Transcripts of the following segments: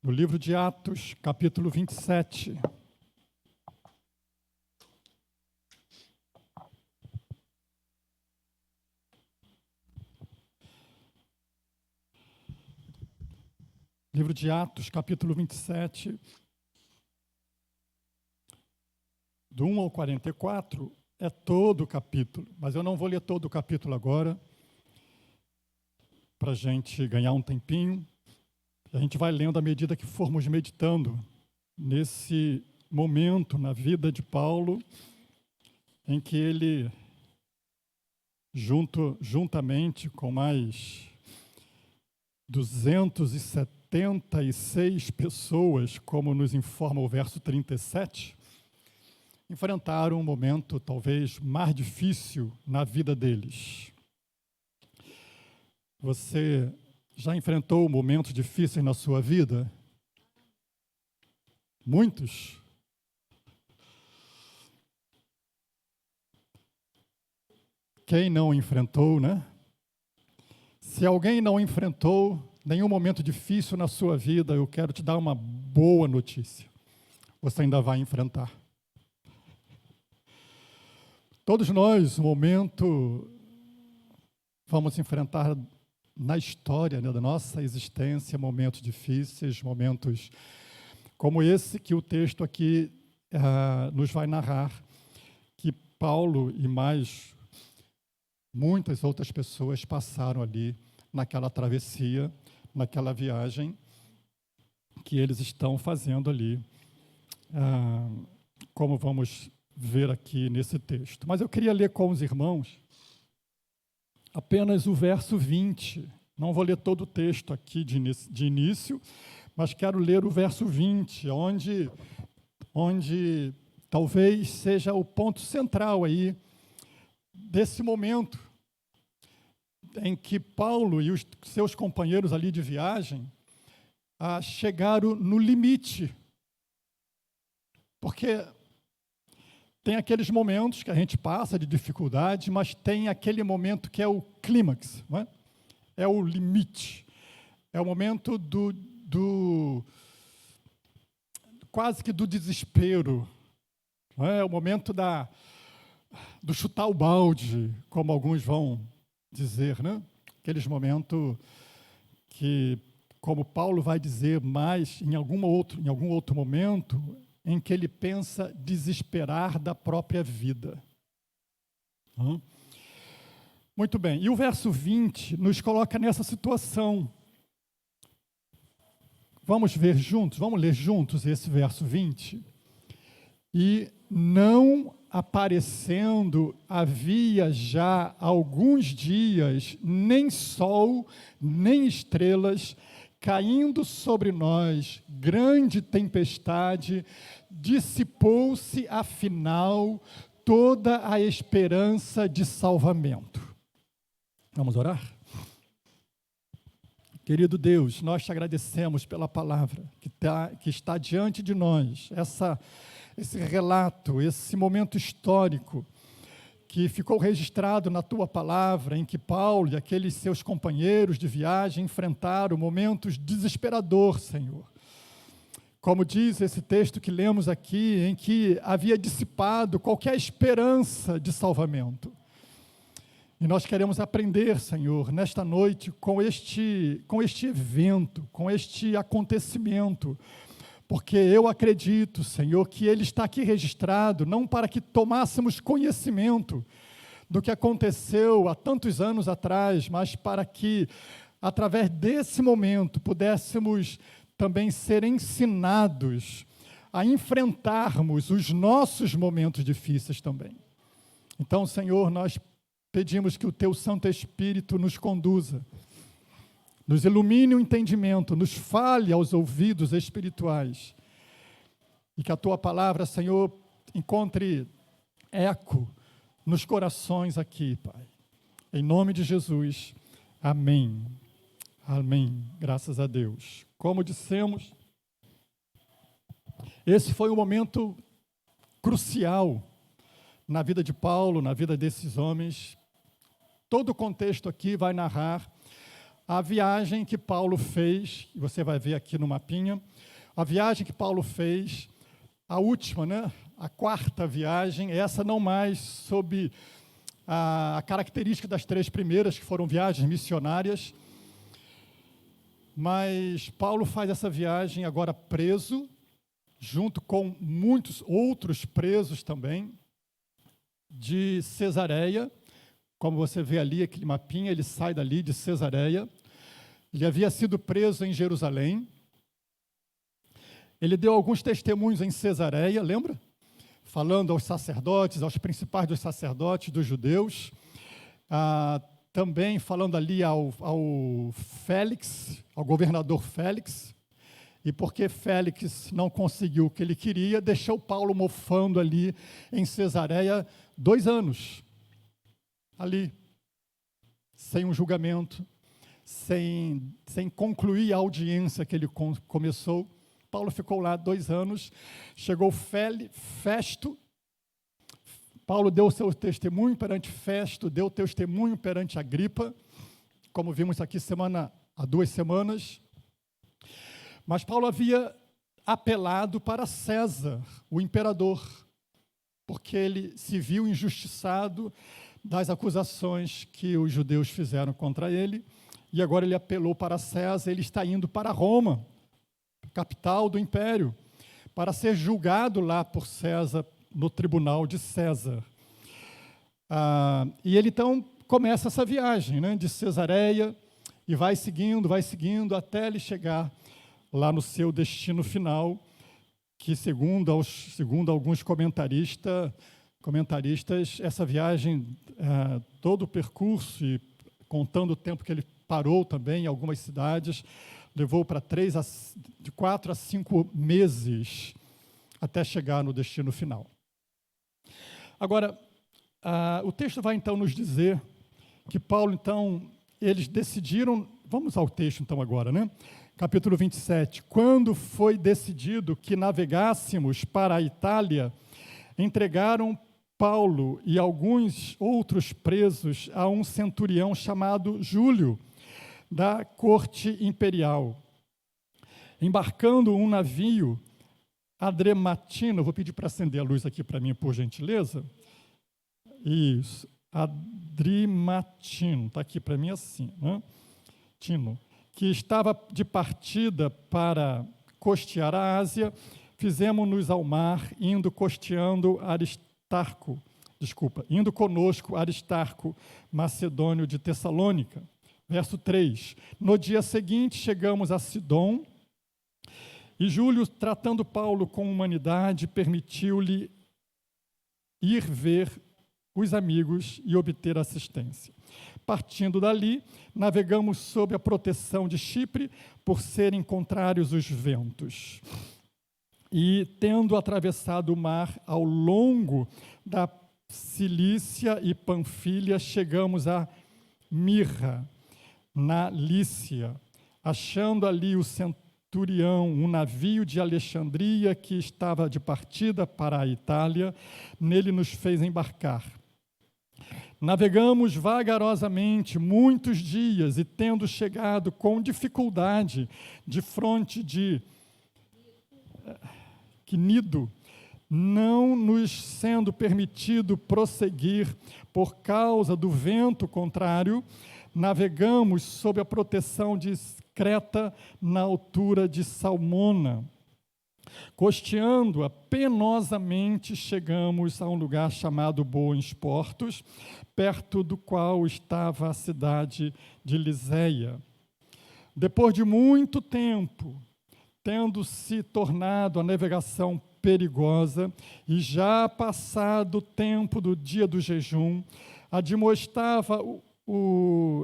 No livro de Atos, capítulo 27. Livro de Atos, capítulo 27, do 1 ao 44, é todo o capítulo, mas eu não vou ler todo o capítulo agora, para a gente ganhar um tempinho. A gente vai lendo à medida que formos meditando nesse momento na vida de Paulo, em que ele, juntamente com mais 276 pessoas, como nos informa o verso 37, enfrentaram um momento talvez mais difícil na vida deles. Você já enfrentou momentos difíceis na sua vida? Muitos? Quem não enfrentou, né? Se alguém não enfrentou nenhum momento difícil na sua vida, eu quero te dar uma boa notícia. Você ainda vai enfrentar. Todos nós, um momento, vamos enfrentar na história, né, da nossa existência, momentos difíceis, momentos como esse que o texto aqui nos vai narrar, que Paulo e mais muitas outras pessoas passaram ali naquela travessia, naquela viagem que eles estão fazendo ali, como vamos ver aqui nesse texto. Mas eu queria ler com os irmãos apenas o verso 20. Não vou ler todo o texto aqui de início, mas quero ler o verso 20, onde talvez seja o ponto central aí desse momento em que Paulo e os seus companheiros ali de viagem chegaram no limite. Porque tem aqueles momentos que a gente passa de dificuldade, mas tem aquele momento que é o clímax, não é? É o limite. É o momento quase que do desespero. Não é? É o momento do chutar o balde, como alguns vão dizer, né? Aqueles momentos que, como Paulo vai dizer mais em algum outro momento, em que ele pensa desesperar da própria vida. Muito bem, e o verso 20 nos coloca nessa situação. Vamos ler juntos esse verso 20? E não aparecendo havia já alguns dias, nem sol, nem estrelas, caindo sobre nós, grande tempestade, dissipou-se, afinal, toda a esperança de salvamento. Vamos orar? Querido Deus, nós te agradecemos pela palavra que está diante de nós, esse relato, esse momento histórico que ficou registrado na tua palavra, em que Paulo e aqueles seus companheiros de viagem enfrentaram momentos desesperadores, Senhor. Como diz esse texto que lemos aqui, em que havia dissipado qualquer esperança de salvamento. E nós queremos aprender, Senhor, nesta noite, com este evento, com este acontecimento, porque eu acredito, Senhor, que ele está aqui registrado, não para que tomássemos conhecimento do que aconteceu há tantos anos atrás, mas para que, através desse momento, pudéssemos também ser ensinados a enfrentarmos os nossos momentos difíceis também. Então, Senhor, nós pedimos que o Teu Santo Espírito nos conduza, nos ilumine o entendimento, nos fale aos ouvidos espirituais, e que a Tua palavra, Senhor, encontre eco nos corações aqui, Pai. Em nome de Jesus, amém. Amém. Graças a Deus. Como dissemos, esse foi um momento crucial na vida de Paulo, na vida desses homens. Todo o contexto aqui vai narrar a viagem que Paulo fez, e você vai ver aqui no mapinha, a viagem que Paulo fez, a última, né? A quarta viagem, essa não mais sob a característica das 3 primeiras, que foram viagens missionárias, mas Paulo faz essa viagem agora preso, junto com muitos outros presos também, de Cesareia. Como você vê ali, aquele mapinha, ele sai dali de Cesareia. Ele havia sido preso em Jerusalém. Ele deu alguns testemunhos em Cesareia, lembra? Falando aos sacerdotes, aos principais dos sacerdotes, dos judeus. Também falando ali ao Félix, ao governador Félix. E porque Félix não conseguiu o que ele queria, deixou Paulo mofando ali em Cesareia 2 anos. Ali, sem um julgamento, sem concluir a audiência que ele começou. Paulo ficou lá 2 anos, chegou Festo. Paulo deu o seu testemunho perante Festo, deu testemunho perante Agripa, como vimos aqui há 2 semanas. Mas Paulo havia apelado para César, o imperador, porque ele se viu injustiçado das acusações que os judeus fizeram contra ele, e agora ele apelou para César. Ele está indo para Roma, capital do império, para ser julgado lá por César, no tribunal de César. E ele então começa essa viagem, né, de Cesareia, e vai seguindo, até ele chegar lá no seu destino final, que segundo alguns comentaristas, essa viagem, todo o percurso, e contando o tempo que ele parou também em algumas cidades, levou para de 4 a 5 meses até chegar no destino final. Agora, o texto vai então nos dizer que Paulo, então, eles decidiram, vamos ao texto então agora, né? Capítulo 27, quando foi decidido que navegássemos para a Itália, entregaram Paulo e alguns outros presos a um centurião chamado Júlio, da corte imperial. Embarcando um navio Adrematino, vou pedir para acender a luz aqui para mim, por gentileza. Isso, Adrematino, está aqui para mim assim, né? Tino, que estava de partida para costear a Ásia, fizemos-nos ao mar, indo conosco Aristarco, macedônio de Tessalônica. Verso 3, no dia seguinte chegamos a Sidom, e Júlio, tratando Paulo com humanidade, permitiu-lhe ir ver os amigos e obter assistência. Partindo dali, navegamos sob a proteção de Chipre, por serem contrários os ventos. E, tendo atravessado o mar ao longo da Cilícia e Panfilha, chegamos a Mirra, na Lícia, achando ali o centurião, um navio de Alexandria que estava de partida para a Itália, nele nos fez embarcar. Navegamos vagarosamente muitos dias e, tendo chegado com dificuldade de fronte de Quinido, não nos sendo permitido prosseguir por causa do vento contrário, navegamos sob a proteção de Creta na altura de Salmona. Costeando-a penosamente, chegamos a um lugar chamado Bons Portos, perto do qual estava a cidade de Liséia. Depois de muito tempo, tendo-se tornado a navegação perigosa e já passado o tempo do dia do jejum,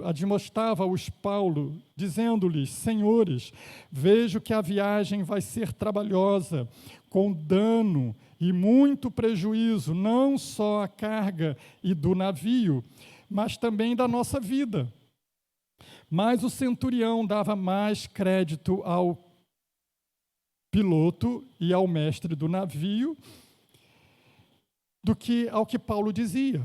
admoestava-os Paulo, dizendo-lhes: Senhores, vejo que a viagem vai ser trabalhosa, com dano e muito prejuízo, não só à carga e do navio, mas também da nossa vida. Mas o centurião dava mais crédito ao piloto e ao mestre do navio do que ao que Paulo dizia.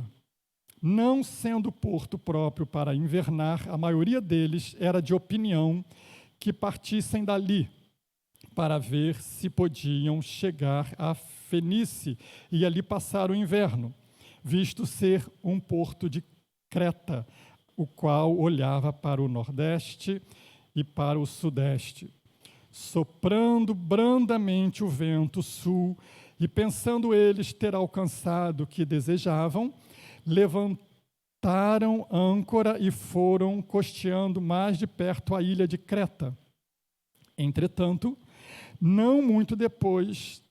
Não sendo porto próprio para invernar, a maioria deles era de opinião que partissem dali, para ver se podiam chegar a Fenícia e ali passar o inverno, visto ser um porto de Creta, o qual olhava para o nordeste e para o sudeste. Soprando brandamente o vento sul, e pensando eles ter alcançado o que desejavam, levantaram âncora e foram costeando mais de perto a ilha de Creta. Entretanto, não muito depois,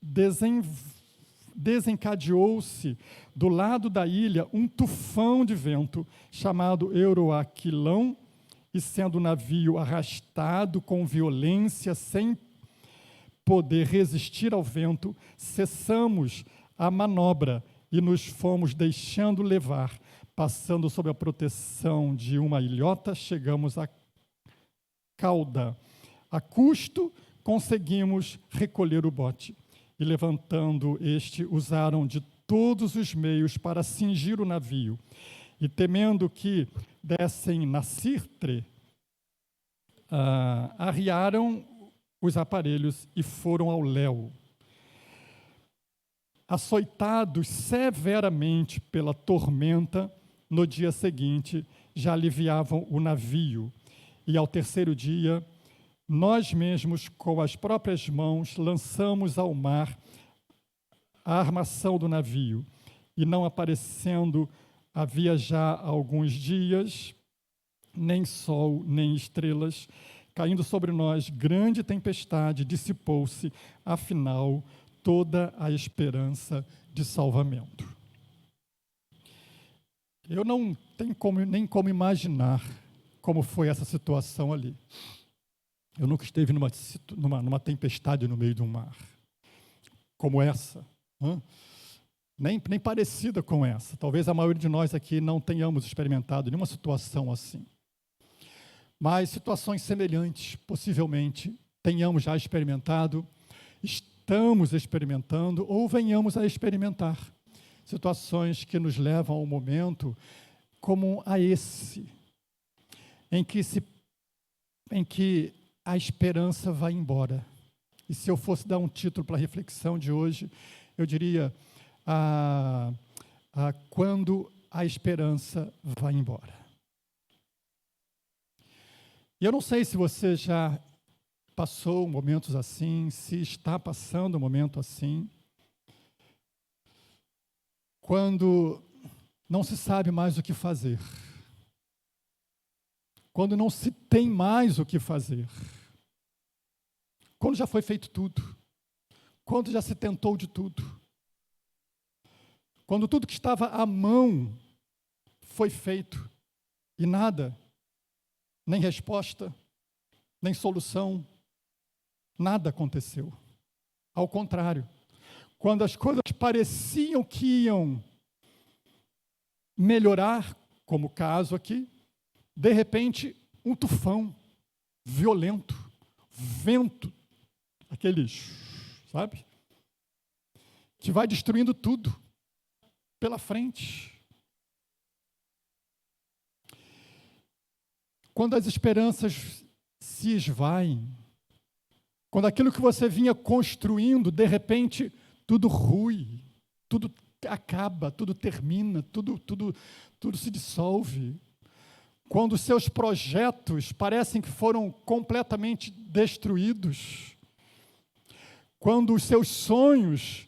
desencadeou-se do lado da ilha um tufão de vento, chamado Euroaquilão, e sendo o navio arrastado com violência, sem poder resistir ao vento, cessamos a manobra e nos fomos deixando levar. Passando sob a proteção de uma ilhota, chegamos a Cauda. A custo, conseguimos recolher o bote. E levantando este, usaram de todos os meios para cingir o navio. E temendo que dessem na Sirte, arriaram os aparelhos e foram ao léu. Açoitados severamente pela tormenta, no dia seguinte já aliviavam o navio. E ao terceiro dia, nós mesmos, com as próprias mãos, lançamos ao mar a armação do navio. E não aparecendo, havia já alguns dias, nem sol, nem estrelas, caindo sobre nós grande tempestade, dissipou-se, afinal, toda a esperança de salvamento. Eu não tenho nem como imaginar como foi essa situação ali. Eu nunca esteve numa tempestade no meio do mar, como essa. Nem parecida com essa. Talvez a maioria de nós aqui não tenhamos experimentado nenhuma situação assim. Mas situações semelhantes, possivelmente, tenhamos já experimentado, estamos experimentando ou venhamos a experimentar. Situações que nos levam a um momento como a esse, em que a esperança vai embora. E se eu fosse dar um título para a reflexão de hoje, eu diria, quando a esperança vai embora. E eu não sei se você já passou momentos assim, se está passando um momento assim, quando não se sabe mais o que fazer, quando não se tem mais o que fazer, quando já foi feito tudo, quando já se tentou de tudo, quando tudo que estava à mão foi feito e nada, nem resposta, nem solução, nada aconteceu. Ao contrário, quando as coisas pareciam que iam melhorar, como o caso aqui, de repente, um tufão violento, vento, aqueles, sabe? Que vai destruindo tudo pela frente. Quando as esperanças se esvaem, quando aquilo que você vinha construindo, de repente, tudo rui, tudo acaba, tudo termina, tudo se dissolve. Quando os seus projetos parecem que foram completamente destruídos. Quando os seus sonhos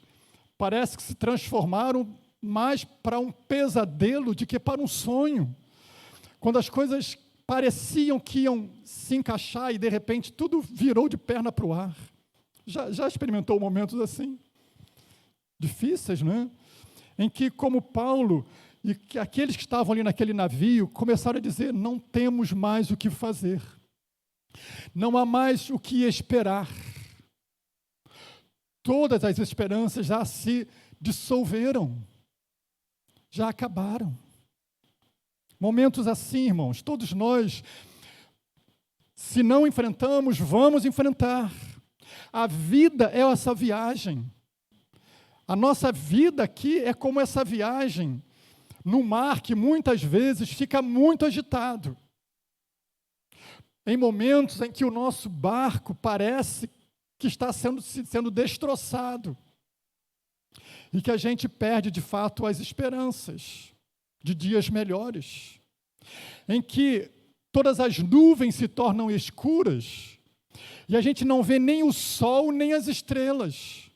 parecem que se transformaram mais para um pesadelo do que para um sonho. Quando as coisas pareciam que iam se encaixar e, de repente, tudo virou de perna para o ar. Já experimentou momentos assim? Difíceis, não é? Em que, como Paulo e que aqueles que estavam ali naquele navio começaram a dizer, não temos mais o que fazer. Não há mais o que esperar. Todas as esperanças já se dissolveram. Já acabaram. Momentos assim, irmãos, todos nós, se não enfrentamos, vamos enfrentar. A vida é essa viagem. A nossa vida aqui é como essa viagem, num mar que muitas vezes fica muito agitado. Em momentos em que o nosso barco parece que está sendo destroçado. E que a gente perde, de fato, as esperanças de dias melhores. Em que todas as nuvens se tornam escuras e a gente não vê nem o sol, nem as estrelas.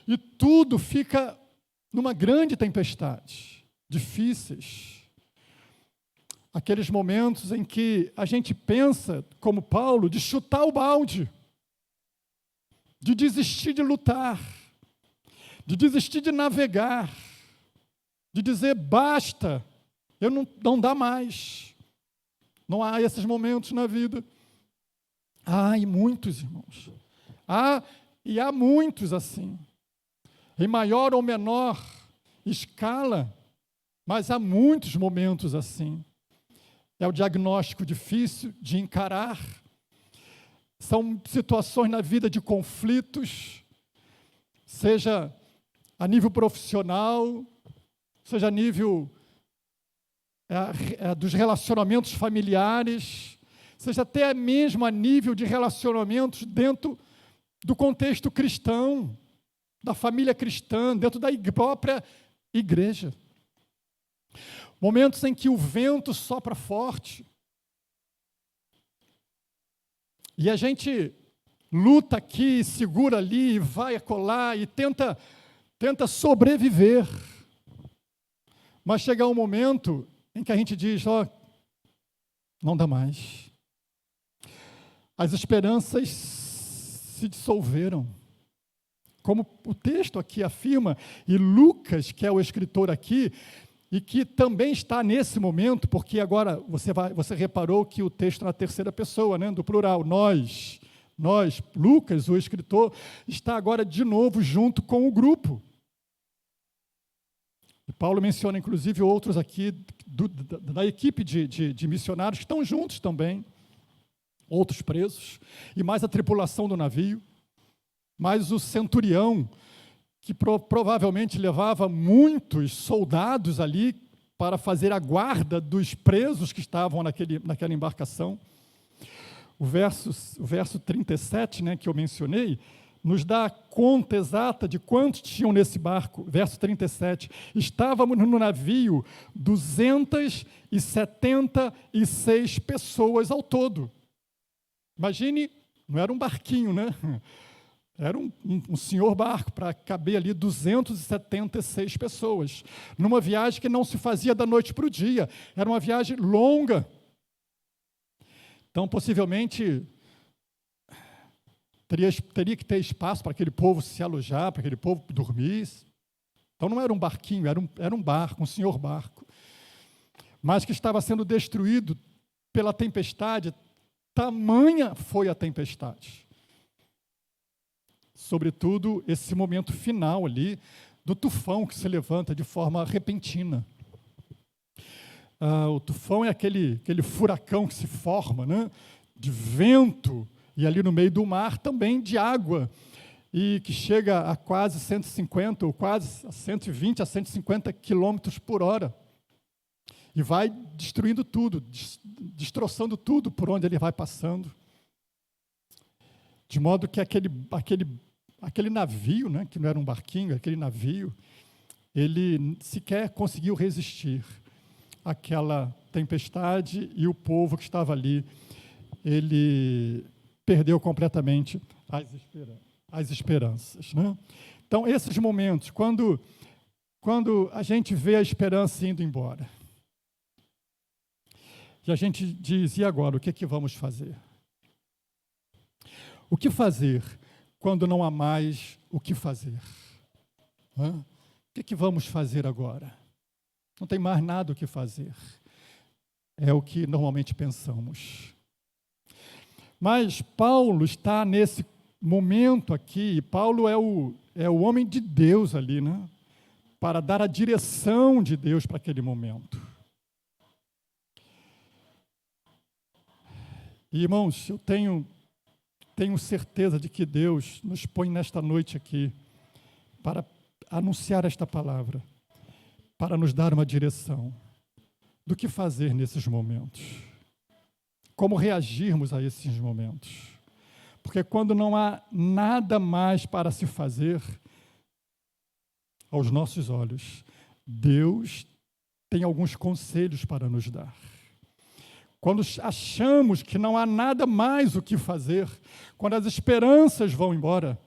E tudo fica numa grande tempestade, difíceis. Aqueles momentos em que a gente pensa, como Paulo, de chutar o balde, de desistir de lutar, de desistir de navegar, de dizer basta, eu não dá mais. Não há esses momentos na vida. E muitos, irmãos. Há muitos assim. Em maior ou menor escala, mas há muitos momentos assim. É o diagnóstico difícil de encarar. São situações na vida de conflitos, seja a nível profissional, seja a nível dos relacionamentos familiares, seja até mesmo a nível de relacionamentos dentro do contexto cristão, da família cristã, dentro da própria igreja. Momentos em que o vento sopra forte e a gente luta aqui, segura ali, vai acolá e tenta sobreviver. Mas chega um momento em que a gente diz, não dá mais. As esperanças se dissolveram. Como o texto aqui afirma, e Lucas, que é o escritor aqui, e que também está nesse momento, porque agora você reparou que o texto na terceira pessoa, né, do plural, nós, Lucas, o escritor, está agora de novo junto com o grupo. E Paulo menciona, inclusive, outros aqui da equipe de missionários que estão juntos também, outros presos, e mais a tripulação do navio, mais o centurião, que provavelmente levava muitos soldados ali para fazer a guarda dos presos que estavam naquela embarcação. O verso 37, né, que eu mencionei, nos dá a conta exata de quantos tinham nesse barco. Verso 37, estávamos no navio 276 pessoas ao todo. Imagine, não era um barquinho, né? Era um senhor barco para caber ali 276 pessoas, numa viagem que não se fazia da noite para o dia, era uma viagem longa. Então, possivelmente, teria que ter espaço para aquele povo se alojar, para aquele povo dormir. Então, não era um barquinho, era um barco, um senhor barco, mas que estava sendo destruído pela tempestade. Tamanha foi a tempestade. Sobretudo, esse momento final ali, do tufão que se levanta de forma repentina. O tufão é aquele furacão que se forma, né, de vento, e ali no meio do mar também de água, e que chega a quase 150, ou quase a 120, a 150 quilômetros por hora. E vai destruindo tudo, destroçando tudo por onde ele vai passando. De modo que aquele navio, né, que não era um barquinho, aquele navio, ele sequer conseguiu resistir àquela tempestade, e o povo que estava ali, ele perdeu completamente as esperanças. Né? Então, esses momentos, quando a gente vê a esperança indo embora, e a gente diz, e agora, o que vamos fazer? O que fazer quando não há mais o que fazer? O que vamos fazer agora? Não tem mais nada o que fazer. É o que normalmente pensamos. Mas Paulo está nesse momento aqui, e Paulo é o homem de Deus ali, né? Para dar a direção de Deus para aquele momento. E, irmãos, eu tenho certeza de que Deus nos põe nesta noite aqui para anunciar esta palavra, para nos dar uma direção do que fazer nesses momentos. Como reagirmos a esses momentos. Porque quando não há nada mais para se fazer, aos nossos olhos, Deus tem alguns conselhos para nos dar. Quando achamos que não há nada mais o que fazer, quando as esperanças vão embora,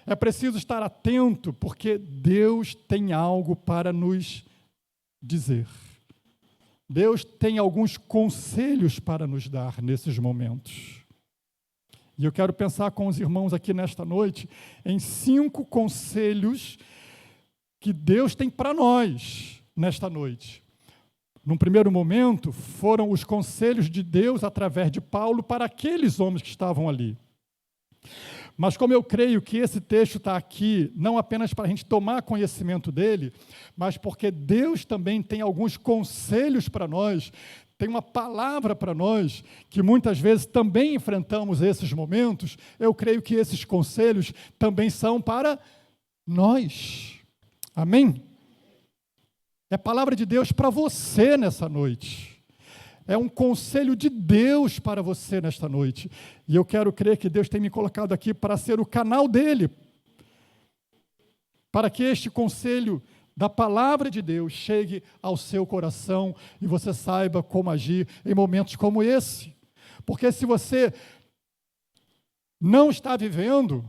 é preciso estar atento, porque Deus tem algo para nos dizer. Deus tem alguns conselhos para nos dar nesses momentos. E eu quero pensar com os irmãos aqui nesta noite em 5 conselhos que Deus tem para nós nesta noite. Num primeiro momento, foram os conselhos de Deus através de Paulo para aqueles homens que estavam ali. Mas como eu creio que esse texto está aqui, não apenas para a gente tomar conhecimento dele, mas porque Deus também tem alguns conselhos para nós, tem uma palavra para nós, que muitas vezes também enfrentamos esses momentos, eu creio que esses conselhos também são para nós. Amém? É palavra de Deus para você nessa noite. É um conselho de Deus para você nesta noite. E eu quero crer que Deus tem me colocado aqui para ser o canal dele, para que este conselho da palavra de Deus chegue ao seu coração e você saiba como agir em momentos como esse. Porque se você não está vivendo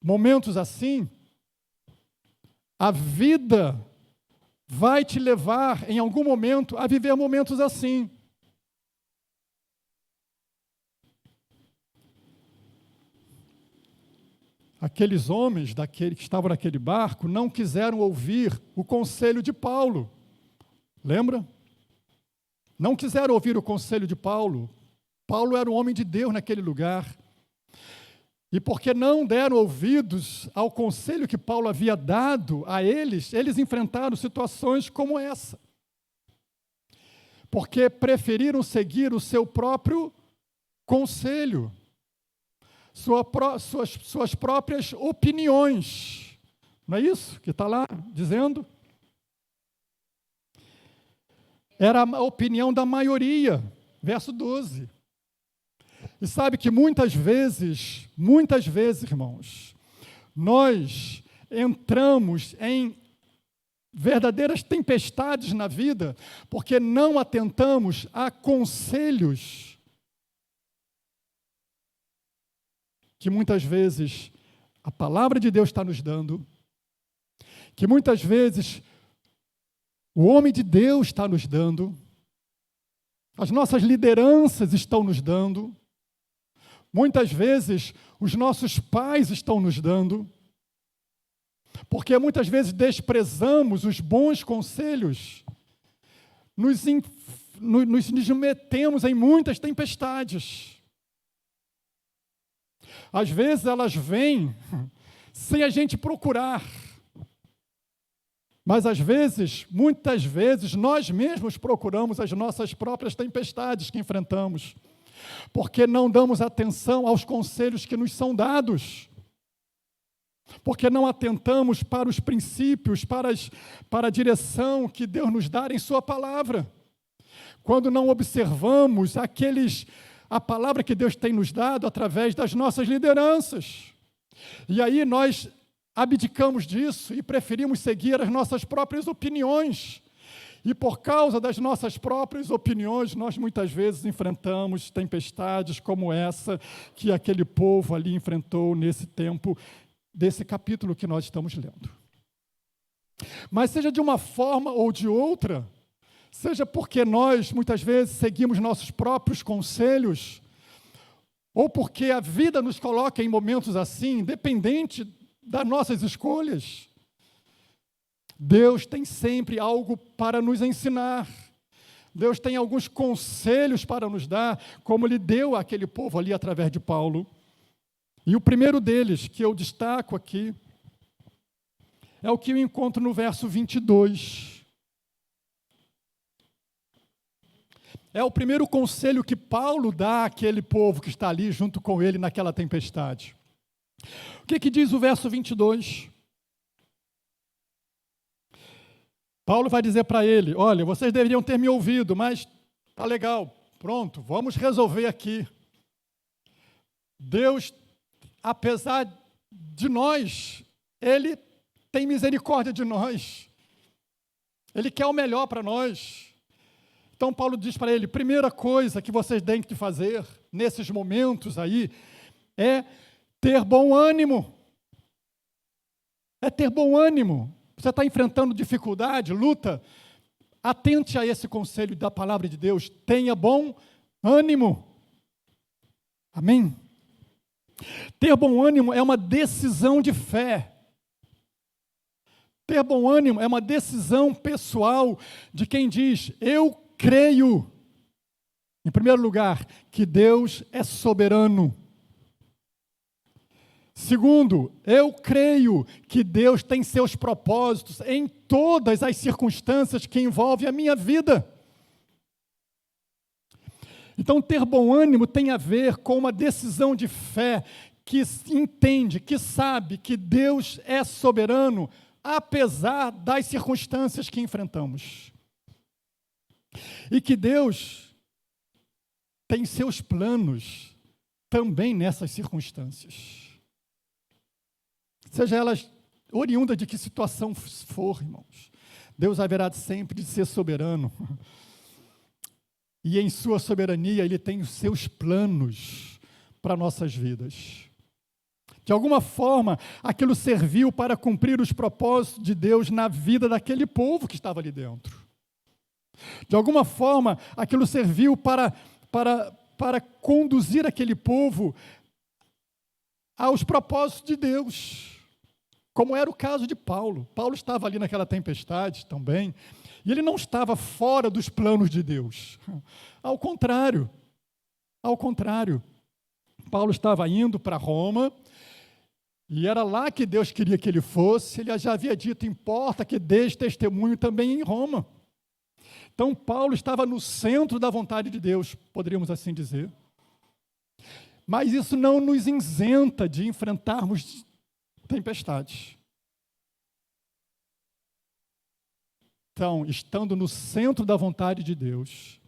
momentos assim, a vida vai te levar, em algum momento, a viver momentos assim. Aqueles homens que estavam naquele barco não quiseram ouvir o conselho de Paulo. Lembra? Não quiseram ouvir o conselho de Paulo. Paulo era um homem de Deus naquele lugar. E porque não deram ouvidos ao conselho que Paulo havia dado a eles, eles enfrentaram situações como essa. Porque preferiram seguir o seu próprio conselho, suas próprias opiniões. Não é isso que está lá dizendo? Era a opinião da maioria. Verso 12. E sabe que muitas vezes, irmãos, nós entramos em verdadeiras tempestades na vida porque não atentamos a conselhos que muitas vezes a palavra de Deus está nos dando, que muitas vezes o homem de Deus está nos dando, as nossas lideranças estão nos dando, muitas vezes os nossos pais estão nos dando, porque muitas vezes desprezamos os bons conselhos, nos metemos em muitas tempestades. Às vezes elas vêm sem a gente procurar, mas às vezes, muitas vezes, nós mesmos procuramos as nossas próprias tempestades que enfrentamos, porque não damos atenção aos conselhos que nos são dados, porque não atentamos para os princípios, para a direção que Deus nos dá em sua palavra, quando não observamos a palavra que Deus tem nos dado através das nossas lideranças. E aí nós abdicamos disso e preferimos seguir as nossas próprias opiniões. E por causa das nossas próprias opiniões, nós muitas vezes enfrentamos tempestades como essa que aquele povo ali enfrentou nesse tempo, desse capítulo que nós estamos lendo. Mas seja de uma forma ou de outra, seja porque nós muitas vezes seguimos nossos próprios conselhos, ou porque a vida nos coloca em momentos assim, independente das nossas escolhas, Deus tem sempre algo para nos ensinar. Deus tem alguns conselhos para nos dar, como Ele deu àquele povo ali através de Paulo. E o primeiro deles, que eu destaco aqui, é o que eu encontro no verso 22. É o primeiro conselho que Paulo dá àquele povo que está ali junto com ele naquela tempestade. O que diz o verso 22? Paulo vai dizer para ele: olha, vocês deveriam ter me ouvido, mas tá legal, pronto, vamos resolver aqui. Deus, apesar de nós, Ele tem misericórdia de nós. Ele quer o melhor para nós. Então Paulo diz para ele: primeira coisa que vocês têm que fazer nesses momentos aí é ter bom ânimo. É ter bom ânimo. Você está enfrentando dificuldade, luta, atente a esse conselho da palavra de Deus, tenha bom ânimo. Amém? Ter bom ânimo é uma decisão de fé. Ter bom ânimo é uma decisão pessoal de quem diz: eu creio, em primeiro lugar, que Deus é soberano. Segundo, eu creio que Deus tem seus propósitos em todas as circunstâncias que envolvem a minha vida. Então, ter bom ânimo tem a ver com uma decisão de fé que entende, que sabe que Deus é soberano, apesar das circunstâncias que enfrentamos. E que Deus tem seus planos também nessas circunstâncias. Seja elas oriundas de que situação for, irmãos, Deus haverá sempre de ser soberano. E em sua soberania Ele tem os seus planos para nossas vidas. De alguma forma, aquilo serviu para cumprir os propósitos de Deus na vida daquele povo que estava ali dentro. De alguma forma, aquilo serviu para conduzir aquele povo aos propósitos de Deus. Como era o caso de Paulo. Paulo estava ali naquela tempestade também, e ele não estava fora dos planos de Deus. Ao contrário, Paulo estava indo para Roma, e era lá que Deus queria que ele fosse. Ele já havia dito: importa que dês testemunho também em Roma. Então Paulo estava no centro da vontade de Deus, poderíamos assim dizer. Mas isso não nos isenta de enfrentarmos tempestades. Então, estando no centro da vontade de Deus,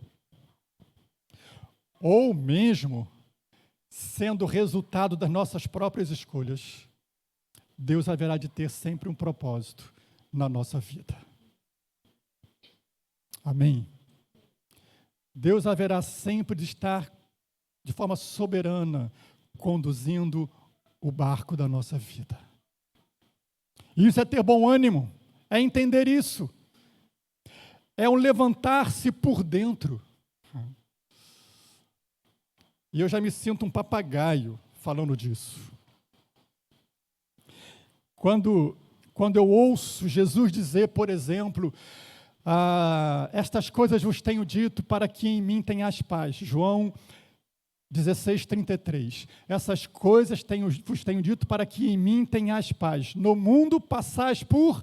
ou mesmo sendo resultado das nossas próprias escolhas, Deus haverá de ter sempre um propósito na nossa vida. Amém? Deus haverá sempre de estar de forma soberana conduzindo o barco da nossa vida. Isso é ter bom ânimo, é entender isso. É um levantar-se por dentro. E eu já me sinto um papagaio falando disso. Quando eu ouço Jesus dizer, por exemplo, estas coisas vos tenho dito para que em mim tenhas paz. João 16:33. Essas coisas vos tenho dito para que em mim tenhas paz. No mundo passais por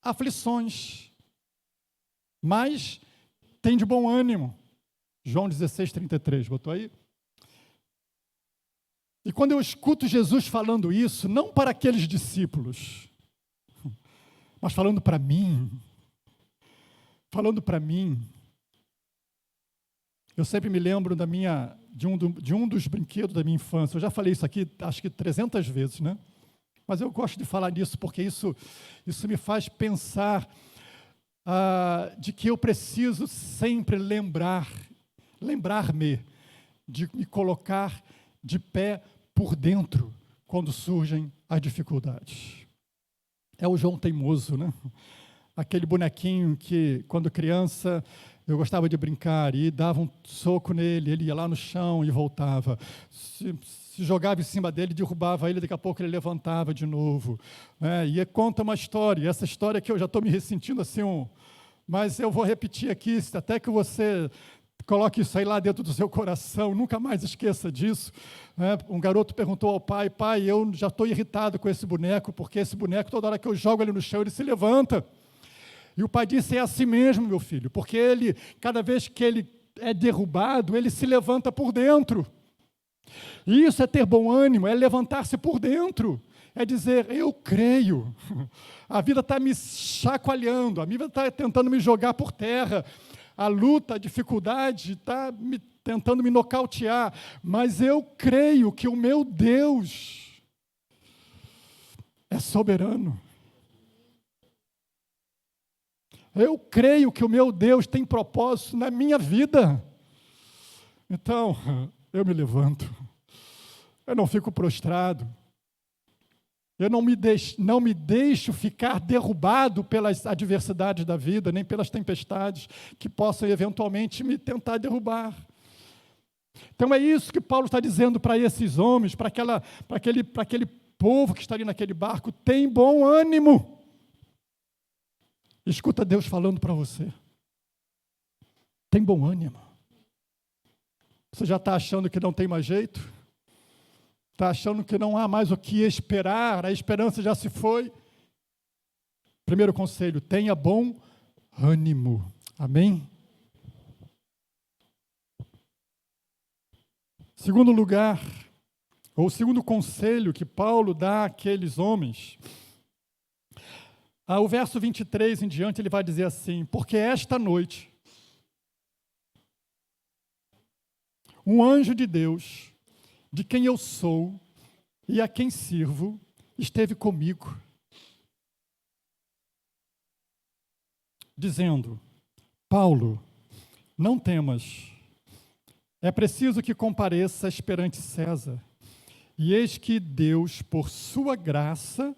aflições, mas tem de bom ânimo. João 16:33, botou aí? E quando eu escuto Jesus falando isso, não para aqueles discípulos, mas falando para mim, eu sempre me lembro de um dos brinquedos da minha infância. Eu já falei isso aqui, acho que 300 vezes, né? Mas eu gosto de falar nisso, porque isso me faz pensar de que eu preciso sempre lembrar-me de me colocar de pé por dentro quando surgem as dificuldades. É o João Teimoso, né? Aquele bonequinho que, quando criança, eu gostava de brincar e dava um soco nele, ele ia lá no chão e voltava. Se jogava em cima dele, derrubava ele, daqui a pouco ele levantava de novo. E conta uma história, essa história que eu já estou me ressentindo assim, mas eu vou repetir aqui, até que você coloque isso aí lá dentro do seu coração, nunca mais esqueça disso. Um garoto perguntou ao pai: pai, eu já estou irritado com esse boneco, porque esse boneco, toda hora que eu jogo ele no chão, ele se levanta. E o pai disse: é assim mesmo, meu filho, porque ele, cada vez que ele é derrubado, ele se levanta por dentro. E isso é ter bom ânimo, é levantar-se por dentro, é dizer, eu creio. A vida está me chacoalhando, a vida está tentando me jogar por terra, a luta, a dificuldade está tentando me nocautear, mas eu creio que o meu Deus é soberano. Eu creio que o meu Deus tem propósito na minha vida. Então, eu me levanto. Eu não fico prostrado. Eu não me deixo ficar derrubado pelas adversidades da vida, nem pelas tempestades que possam eventualmente me tentar derrubar. Então é isso que Paulo está dizendo para esses homens, para aquele povo que está ali naquele barco. Tem bom ânimo. Escuta Deus falando para você. Tem bom ânimo. Você já está achando que não tem mais jeito? Está achando que não há mais o que esperar? A esperança já se foi? Primeiro conselho, tenha bom ânimo. Amém? Segundo lugar, ou segundo conselho que Paulo dá àqueles homens, o verso 23 em diante, ele vai dizer assim, porque esta noite, um anjo de Deus, de quem eu sou e a quem sirvo, esteve comigo, dizendo, Paulo, não temas, é preciso que compareças perante César, e eis que Deus, por sua graça,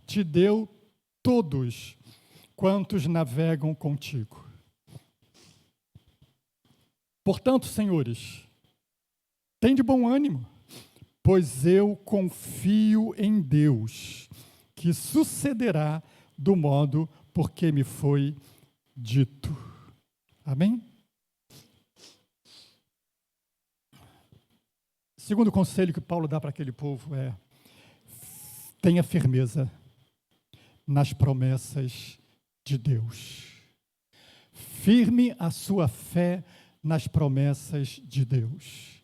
te deu todos quantos navegam contigo. Portanto, senhores, tende bom ânimo, pois eu confio em Deus, que sucederá do modo porque me foi dito. Amém? Segundo conselho que Paulo dá para aquele povo é: tenha firmeza nas promessas de Deus. Firme a sua fé nas promessas de Deus.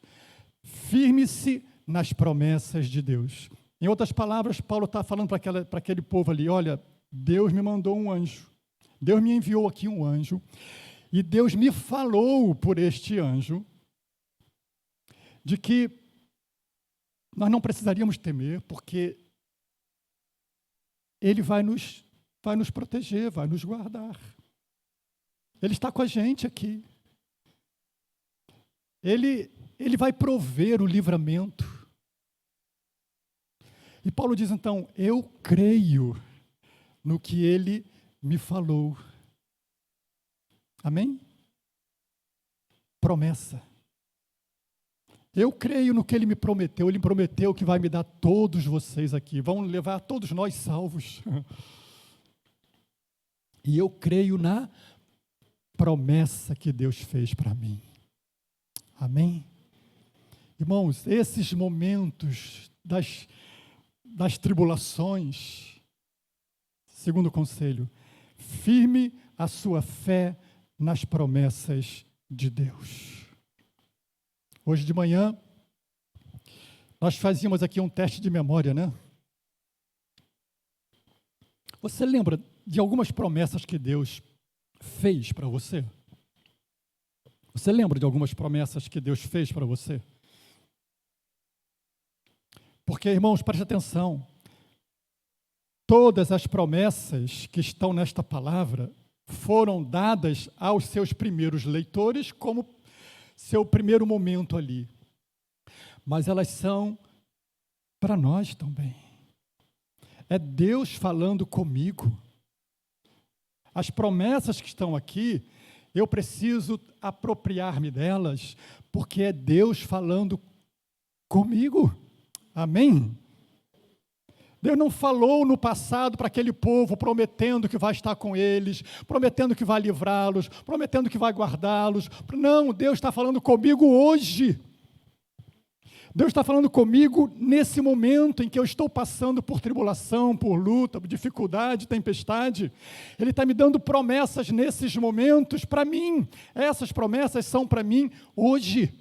Firme-se nas promessas de Deus. Em outras palavras, Paulo está falando para aquele povo ali, olha, Deus me mandou um anjo. Deus me enviou aqui um anjo. E Deus me falou por este anjo de que nós não precisaríamos temer, porque Ele vai nos proteger, vai nos guardar. Ele está com a gente aqui. Ele vai prover o livramento. E Paulo diz então, eu creio no que Ele me falou. Amém? Promessa. Eu creio no que Ele me prometeu. Ele prometeu que vai me dar todos vocês aqui. Vão levar todos nós salvos. E eu creio na promessa que Deus fez para mim. Amém? Irmãos, esses momentos das tribulações, segundo conselho, firme a sua fé nas promessas de Deus. Hoje de manhã, nós fazíamos aqui um teste de memória, né? Você lembra de algumas promessas que Deus fez para você? Você lembra de algumas promessas que Deus fez para você? Porque, irmãos, preste atenção, todas as promessas que estão nesta palavra foram dadas aos seus primeiros leitores como seu primeiro momento ali. Mas elas são para nós também. É Deus falando comigo. As promessas que estão aqui, eu preciso apropriar-me delas, porque é Deus falando comigo. Amém? Deus não falou no passado para aquele povo, prometendo que vai estar com eles, prometendo que vai livrá-los, prometendo que vai guardá-los. Não, Deus está falando comigo hoje. Deus está falando comigo nesse momento em que eu estou passando por tribulação, por luta, por dificuldade, tempestade. Ele está me dando promessas nesses momentos para mim. Essas promessas são para mim hoje.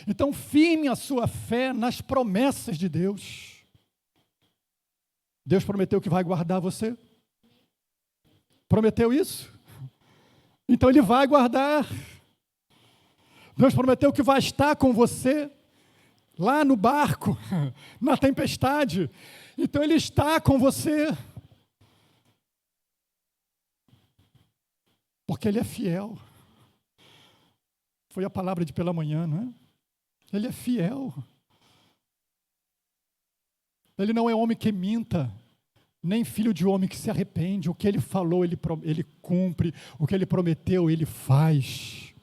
Então, firme a sua fé nas promessas de Deus. Deus prometeu que vai guardar você? Prometeu isso? Então Ele vai guardar. Deus prometeu que vai estar com você lá no barco, na tempestade. Então Ele está com você. Porque Ele é fiel. Foi a palavra de pela manhã, não é? Ele é fiel. Ele não é homem que minta, nem filho de homem que se arrepende. O que Ele falou, Ele cumpre. O que Ele prometeu, Ele faz.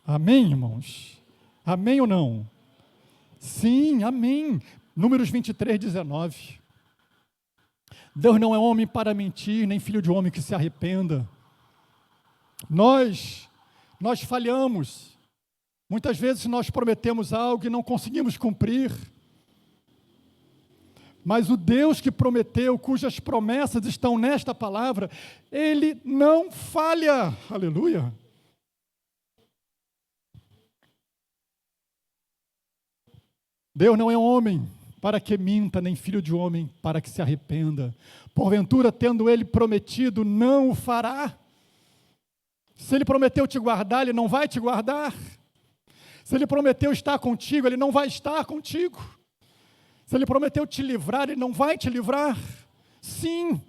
Amém, irmãos? Amém ou não? Sim, amém. Números 23, 19. Deus não é homem para mentir, nem filho de homem que se arrependa. Nós falhamos. Muitas vezes nós prometemos algo e não conseguimos cumprir. Mas o Deus que prometeu, cujas promessas estão nesta palavra, Ele não falha. Aleluia. Deus não é homem para que minta, nem filho de homem para que se arrependa. Porventura, tendo Ele prometido, não o fará. Se Ele prometeu te guardar, Ele não vai te guardar. Se Ele prometeu estar contigo, Ele não vai estar contigo. Se Ele prometeu te livrar, Ele não vai te livrar. Sim.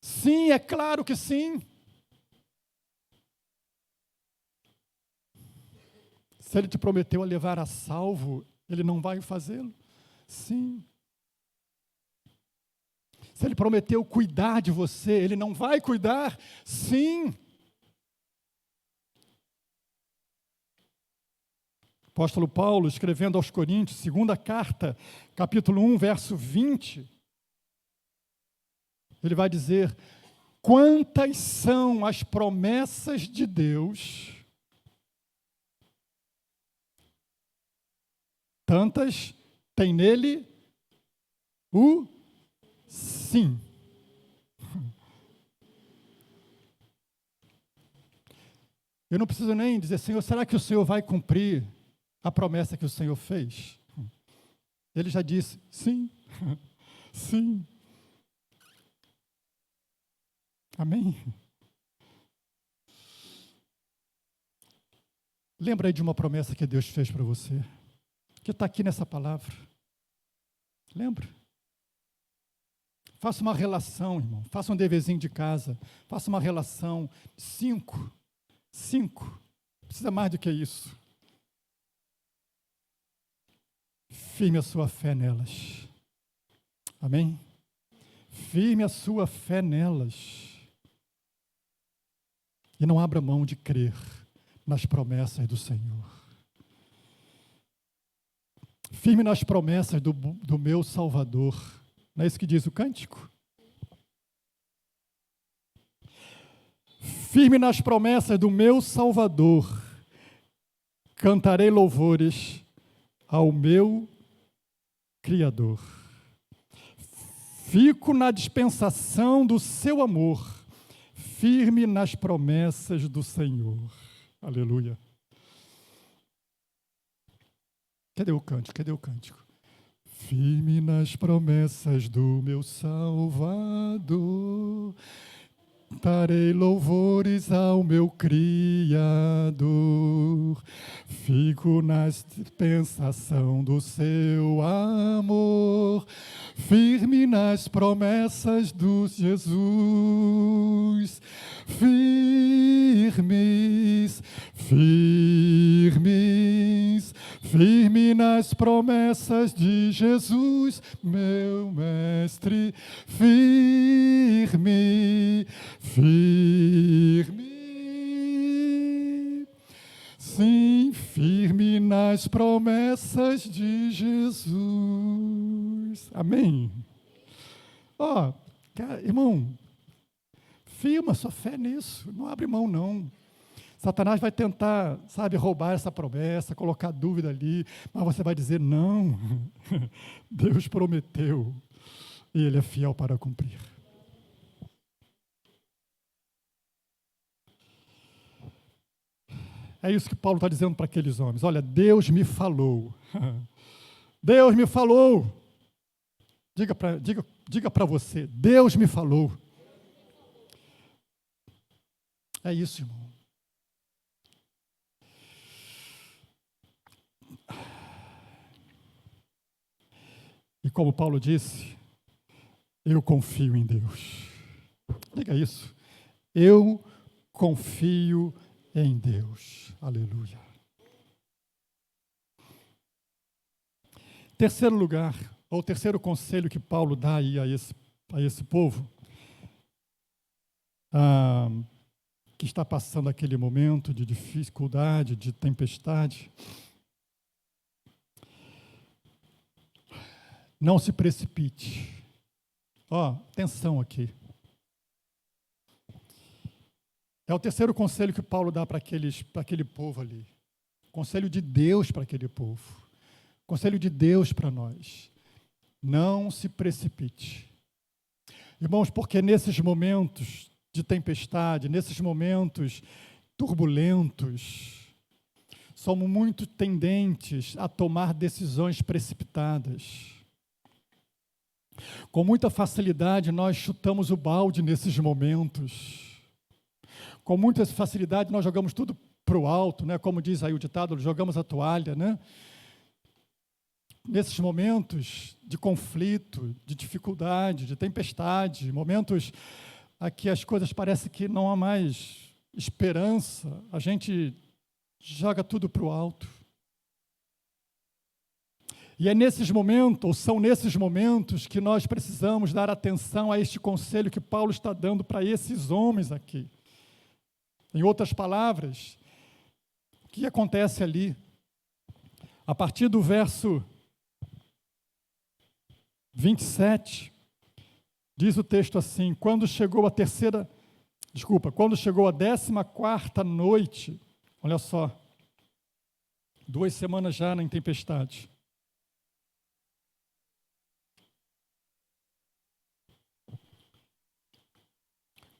Sim, é claro que sim. Se Ele te prometeu a levar a salvo, Ele não vai fazê-lo? Sim. Se Ele prometeu cuidar de você, Ele não vai cuidar? Sim. Apóstolo Paulo, escrevendo aos Coríntios, segunda carta, capítulo 1, verso 20, ele vai dizer: quantas são as promessas de Deus, tantas tem nele o sim. Eu não preciso nem dizer, Senhor, será que o Senhor vai cumprir a promessa que o Senhor fez? Ele já disse, sim, sim. Amém? Lembra aí de uma promessa que Deus fez para você, que está aqui nessa palavra. Lembra? Faça uma relação, irmão. Faça um deverzinho de casa. Faça uma relação. 5. Precisa mais do que isso. Firme a sua fé nelas. Amém? Firme a sua fé nelas. E não abra mão de crer nas promessas do Senhor. Firme nas promessas do meu Salvador. Não é isso que diz o cântico? Firme nas promessas do meu Salvador. Cantarei louvores ao meu Criador. Fico na dispensação do seu amor, firme nas promessas do Senhor. Aleluia. Cadê o cântico? Firme nas promessas do meu Salvador, cantarei louvores ao meu Criador. Fico na dispensação do seu amor, firme nas promessas do Jesus. Firme nas promessas de Jesus, meu mestre. Firme. Sim, firme nas promessas de Jesus. Amém? Irmão, firma sua fé nisso, não abre mão não. Satanás vai tentar, roubar essa promessa, colocar dúvida ali, mas você vai dizer, não, Deus prometeu, e Ele é fiel para cumprir. É isso que Paulo está dizendo para aqueles homens. Olha, Deus me falou. Deus me falou. Diga para você, Deus me falou. É isso, irmão. E como Paulo disse, eu confio em Deus. Diga isso. Eu confio em Deus. Aleluia. Terceiro lugar, ou terceiro conselho que Paulo dá aí a esse povo, que está passando aquele momento de dificuldade, de tempestade. Não se precipite. Atenção aqui. É o terceiro conselho que Paulo dá para aquele povo ali. Conselho de Deus para aquele povo. Conselho de Deus para nós. Não se precipite. Irmãos, porque nesses momentos de tempestade, nesses momentos turbulentos, somos muito tendentes a tomar decisões precipitadas. Com muita facilidade, nós chutamos o balde nesses momentos. Com muita facilidade, nós jogamos tudo para o alto, né? Como diz aí o ditado, jogamos a toalha, né? Nesses momentos de conflito, de dificuldade, de tempestade, momentos aqui as coisas parecem que não há mais esperança, a gente joga tudo para o alto. E é nesses momentos, ou são nesses momentos, que nós precisamos dar atenção a este conselho que Paulo está dando para esses homens aqui. Em outras palavras, o que acontece ali? A partir do verso 27, diz o texto assim: quando chegou a 14ª noite, olha só, 2 semanas já na tempestade.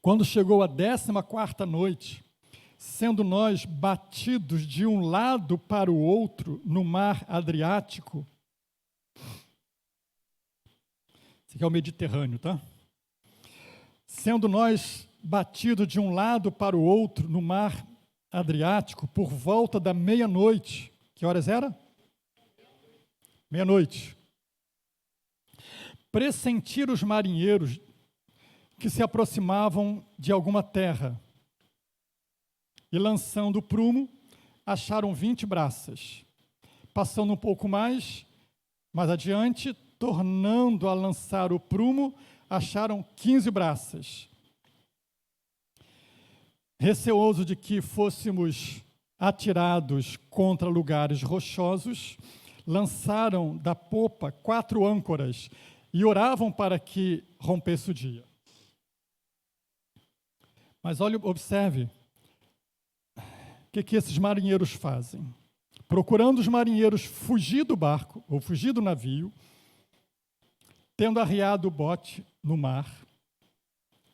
Quando chegou a 14ª noite, sendo nós batidos de um lado para o outro no mar Adriático, esse aqui é o Mediterrâneo, tá? Sendo nós batidos de um lado para o outro no mar Adriático, por volta da meia-noite. Que horas era? Meia-noite. Pressentiram os marinheiros que se aproximavam de alguma terra, e lançando o prumo, acharam 20 braças. Passando um pouco mais adiante, tornando a lançar o prumo, acharam 15 braças. Receoso de que fôssemos atirados contra lugares rochosos, lançaram da popa 4 âncoras e oravam para que rompesse o dia. Mas observe o que esses marinheiros fazem. Procurando os marinheiros fugir do barco, ou fugir do navio, tendo arriado o bote no mar,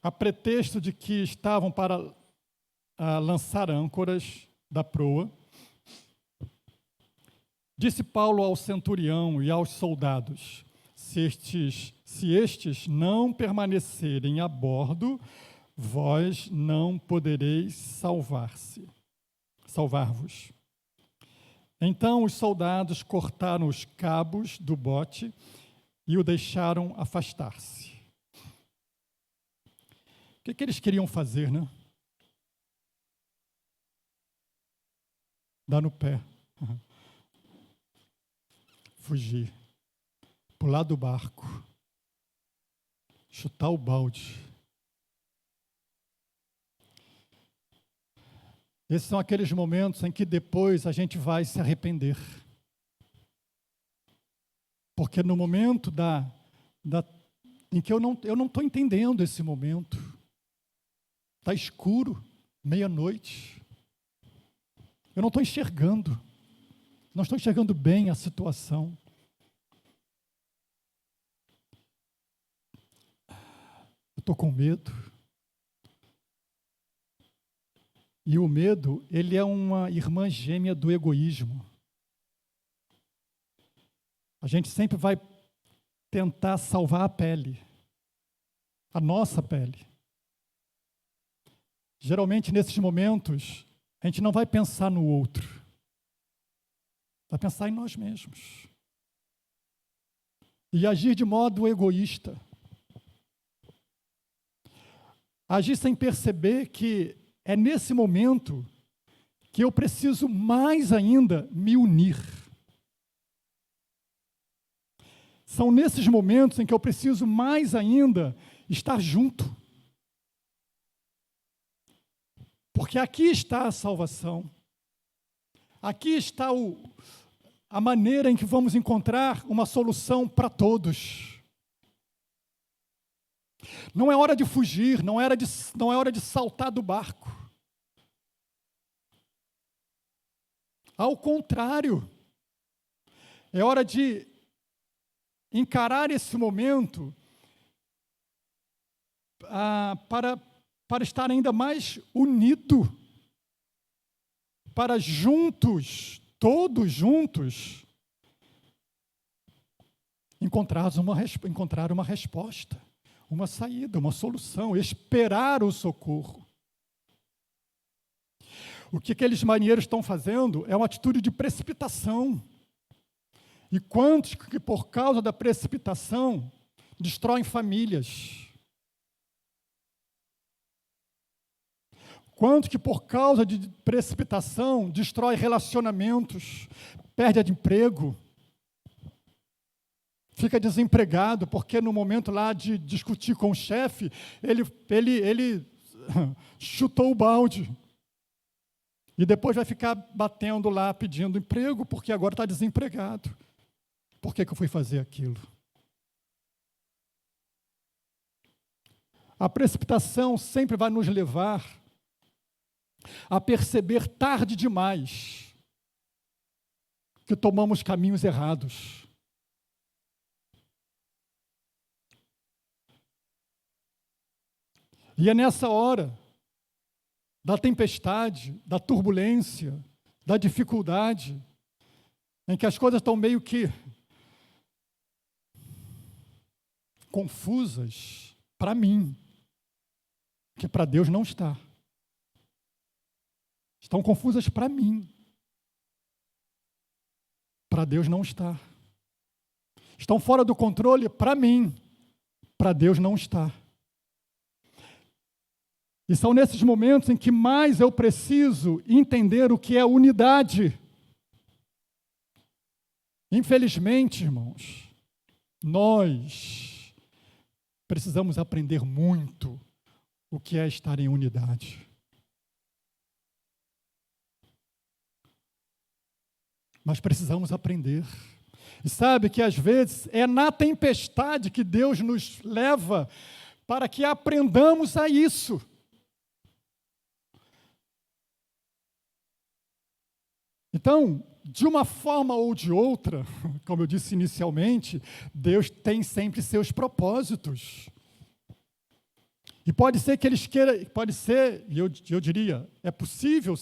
a pretexto de que estavam para lançar âncoras da proa, disse Paulo ao centurião e aos soldados: se estes não permanecerem a bordo, vós não podereis salvar-vos. Então os soldados cortaram os cabos do bote e o deixaram afastar-se. O que eles queriam fazer, né? Dar no pé. Fugir. Pular do barco. Chutar o balde. Esses são aqueles momentos em que depois a gente vai se arrepender. Porque no momento em que eu não estou entendendo esse momento, está escuro, meia-noite, eu não estou enxergando, não estou enxergando bem a situação. Eu estou com medo. E o medo, ele é uma irmã gêmea do egoísmo. A gente sempre vai tentar salvar a pele. a nossa pele. Geralmente, nesses momentos, a gente não vai pensar no outro, vai pensar em nós mesmos. E agir de modo egoísta. Agir sem perceber que é nesse momento que eu preciso mais ainda me unir. São nesses momentos em que eu preciso mais ainda estar junto. Porque aqui está a salvação. Aqui está a maneira em que vamos encontrar uma solução para todos. Não é hora de fugir, não é hora de saltar do barco. Ao contrário, é hora de encarar esse momento para estar ainda mais unido, para juntos, todos juntos, encontrar uma resposta, uma saída, uma solução, esperar o socorro. O que aqueles marinheiros estão fazendo é uma atitude de precipitação. E quantos que por causa da precipitação destroem famílias? Quanto que por causa de precipitação destrói relacionamentos, perde de emprego, fica desempregado, porque no momento lá de discutir com o chefe, ele chutou o balde. E depois vai ficar batendo lá, pedindo emprego, porque agora está desempregado. Por que eu fui fazer aquilo? A precipitação sempre vai nos levar a perceber tarde demais que tomamos caminhos errados. E é nessa hora da tempestade, da turbulência, da dificuldade, em que as coisas estão meio que confusas para mim, que para Deus não está. Estão confusas para mim. Para Deus não está. Estão fora do controle para mim. Para Deus não está. E são nesses momentos em que mais eu preciso entender o que é unidade. Infelizmente, irmãos, nós precisamos aprender muito o que é estar em unidade. Mas precisamos aprender. E sabe que às vezes é na tempestade que Deus nos leva para que aprendamos a isso. Então, de uma forma ou de outra, como eu disse inicialmente, Deus tem sempre seus propósitos. E pode ser que eles queiram, pode ser, e eu diria, é possível,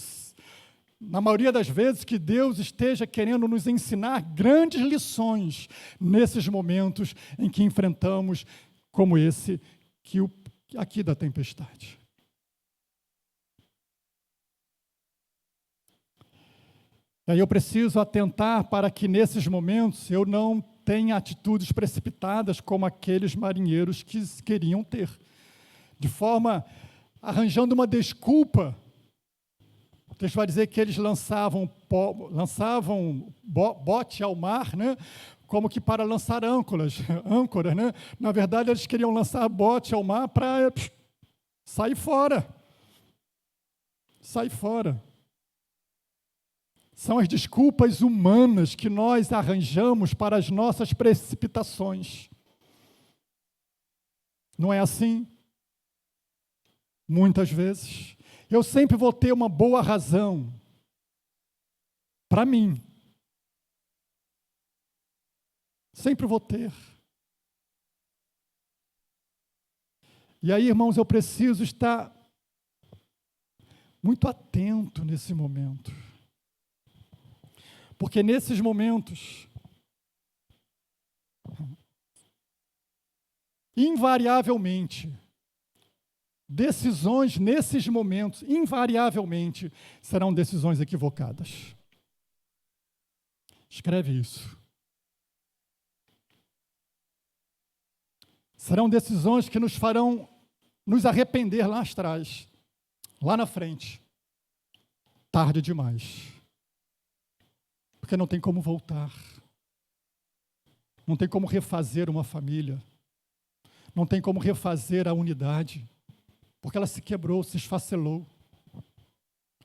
na maioria das vezes, que Deus esteja querendo nos ensinar grandes lições nesses momentos em que enfrentamos, como esse, aqui da tempestade. E aí eu preciso atentar para que nesses momentos eu não tenha atitudes precipitadas como aqueles marinheiros que queriam ter. De forma, arranjando uma desculpa. O texto vai dizer que eles lançavam bote ao mar, né? Como que para lançar âncoras, né? Na verdade, eles queriam lançar bote ao mar para sair fora. Sair fora. São as desculpas humanas que nós arranjamos para as nossas precipitações. Não é assim? Muitas vezes. Eu sempre vou ter uma boa razão para mim. Sempre vou ter. E aí, irmãos, eu preciso estar muito atento nesse momento. Porque nesses momentos, invariavelmente, decisões nesses momentos, invariavelmente, serão decisões equivocadas. Escreve isso. Serão decisões que nos farão nos arrepender lá atrás, lá na frente. Tarde demais. Porque não tem como voltar. Não tem como refazer uma família. Não tem como refazer a unidade. Porque ela se quebrou, se esfacelou.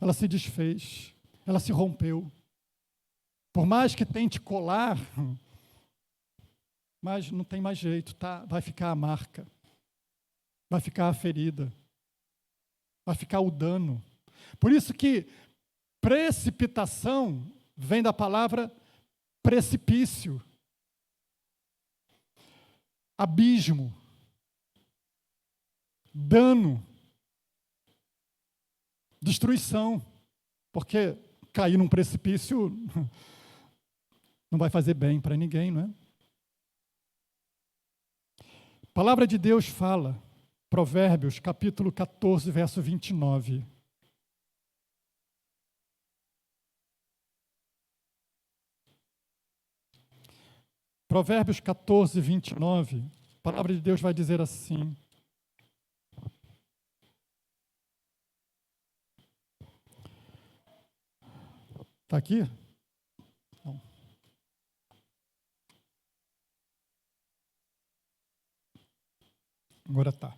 Ela se desfez. Ela se rompeu. Por mais que tente colar, mas não tem mais jeito, tá? Vai ficar a marca. Vai ficar a ferida. Vai ficar o dano. Por isso que precipitação vem da palavra precipício. Abismo. Dano. Destruição. Porque cair num precipício não vai fazer bem para ninguém, não é? A palavra de Deus fala, Provérbios, capítulo 14, verso 29. Provérbios 14, 29, a palavra de Deus vai dizer assim: está aqui? Não. Agora está.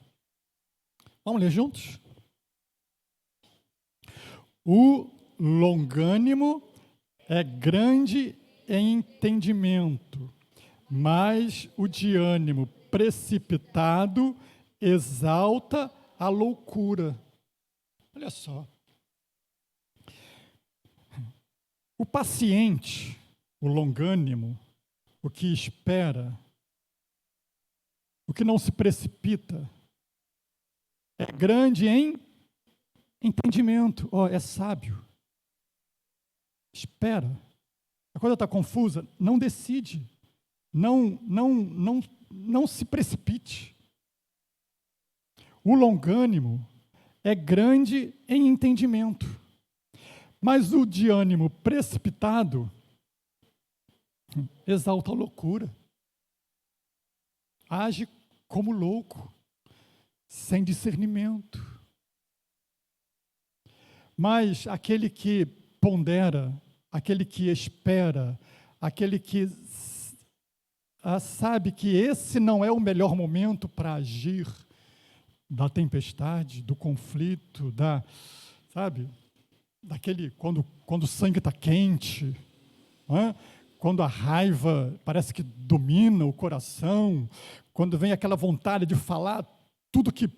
Vamos ler juntos? O longânimo é grande em entendimento, mas o de ânimo precipitado exalta a loucura. Olha só. O paciente, o longânimo, o que espera, o que não se precipita, é grande em entendimento, é sábio. Espera. A coisa está confusa, não decide. Não se precipite. O longânimo é grande em entendimento, mas o de ânimo precipitado exalta a loucura. Age como louco, sem discernimento. Mas aquele que pondera, aquele que espera, aquele que sabe que esse não é o melhor momento para agir da tempestade, do conflito, daquele quando o sangue está quente, não é? Quando a raiva parece que domina o coração, quando vem aquela vontade de falar tudo que...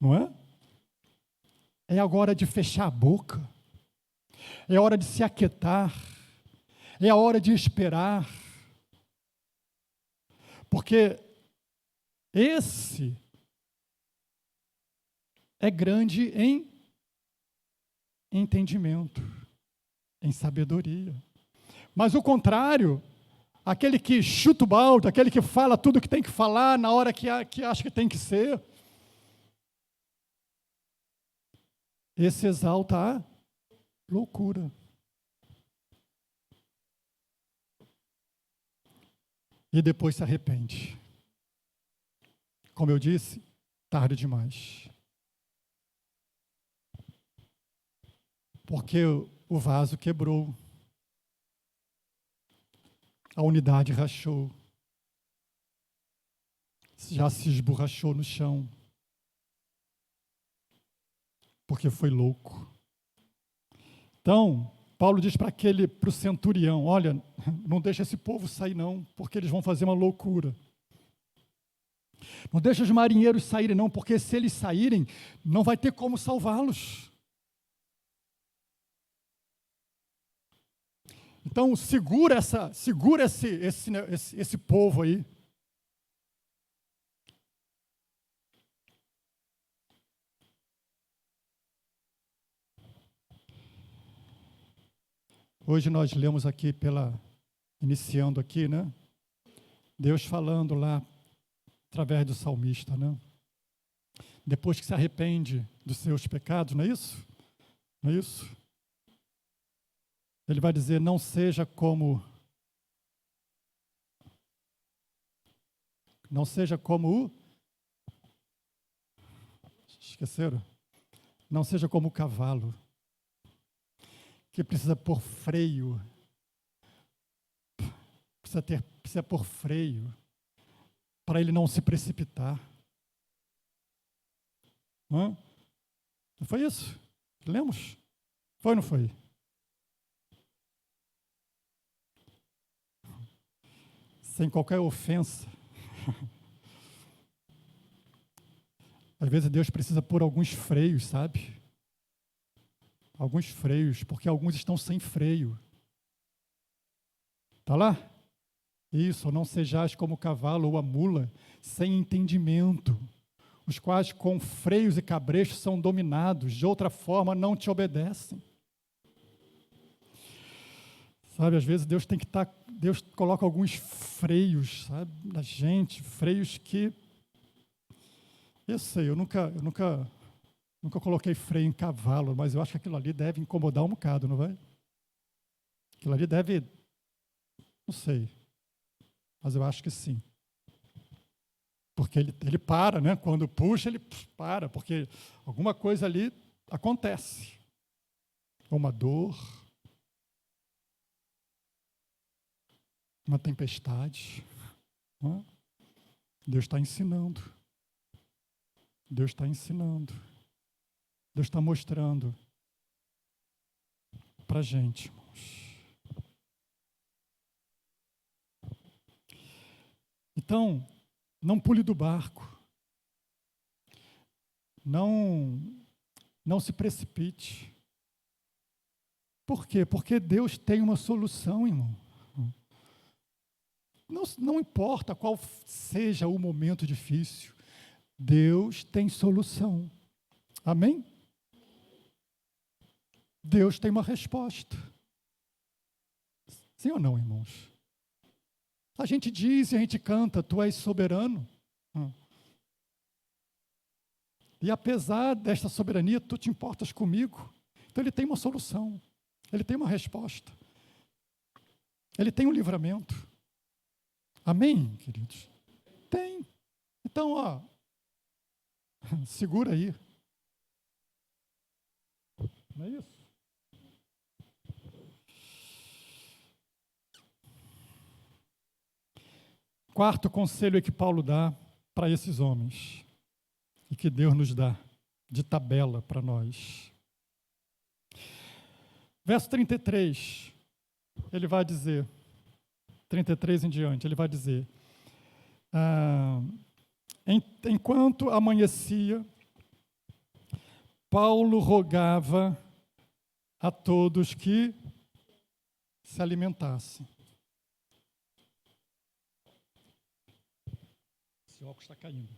Não é? É a hora de fechar a boca, é a hora de se aquietar, é a hora de esperar, porque esse é grande em entendimento, em sabedoria. Mas o contrário, aquele que chuta o balde, aquele que fala tudo que tem que falar na hora que acha que tem que ser, esse exalta a loucura. E depois se arrepende. Como eu disse, tarde demais. Porque o vaso quebrou. A unidade rachou. Já se esborrachou no chão. Porque foi louco. Então, Paulo diz para o centurião: olha, não deixa esse povo sair não, porque eles vão fazer uma loucura. Não deixa os marinheiros saírem não, porque se eles saírem, não vai ter como salvá-los. Então, segura esse povo aí. Hoje nós lemos aqui iniciando aqui, né? Deus falando lá, através do salmista, né? depois que se arrepende dos seus pecados, não é isso? Não é isso? Ele vai dizer, não seja como o... Esqueceram? Não seja como o cavalo, que precisa pôr freio. Precisa pôr freio para ele não se precipitar. Não foi isso? Lemos? Foi ou não foi? Sem qualquer ofensa. Às vezes Deus precisa pôr alguns freios, sabe? Alguns freios, porque alguns estão sem freio. Está lá? Isso, não sejais como o cavalo ou a mula, sem entendimento, os quais com freios e cabrechos são dominados, de outra forma não te obedecem. Sabe, às vezes Deus coloca alguns freios, sabe, na gente, freios que, eu sei, eu nunca coloquei freio em cavalo, mas eu acho que aquilo ali deve incomodar um bocado, não vai? Aquilo ali deve, não sei, mas eu acho que sim. Porque ele para, né? Quando puxa, ele para, porque alguma coisa ali acontece. Uma dor, uma tempestade. Não é? Deus está ensinando. Deus está ensinando. Deus está mostrando para a gente, irmãos. Então, não pule do barco. Não se precipite. Por quê? Porque Deus tem uma solução, irmão. Não importa qual seja o momento difícil, Deus tem solução. Amém? Deus tem uma resposta. Sim ou não, irmãos? A gente diz e a gente canta, tu és soberano. E apesar desta soberania, tu te importas comigo. Então ele tem uma solução. Ele tem uma resposta. Ele tem um livramento. Amém, queridos? Tem. Então, segura aí. Não é isso? Quarto conselho que Paulo dá para esses homens, e que Deus nos dá de tabela para nós. Verso 33, ele vai dizer, 33 em diante, ele vai dizer, enquanto amanhecia, Paulo rogava a todos que se alimentassem. Esse óculos está caindo.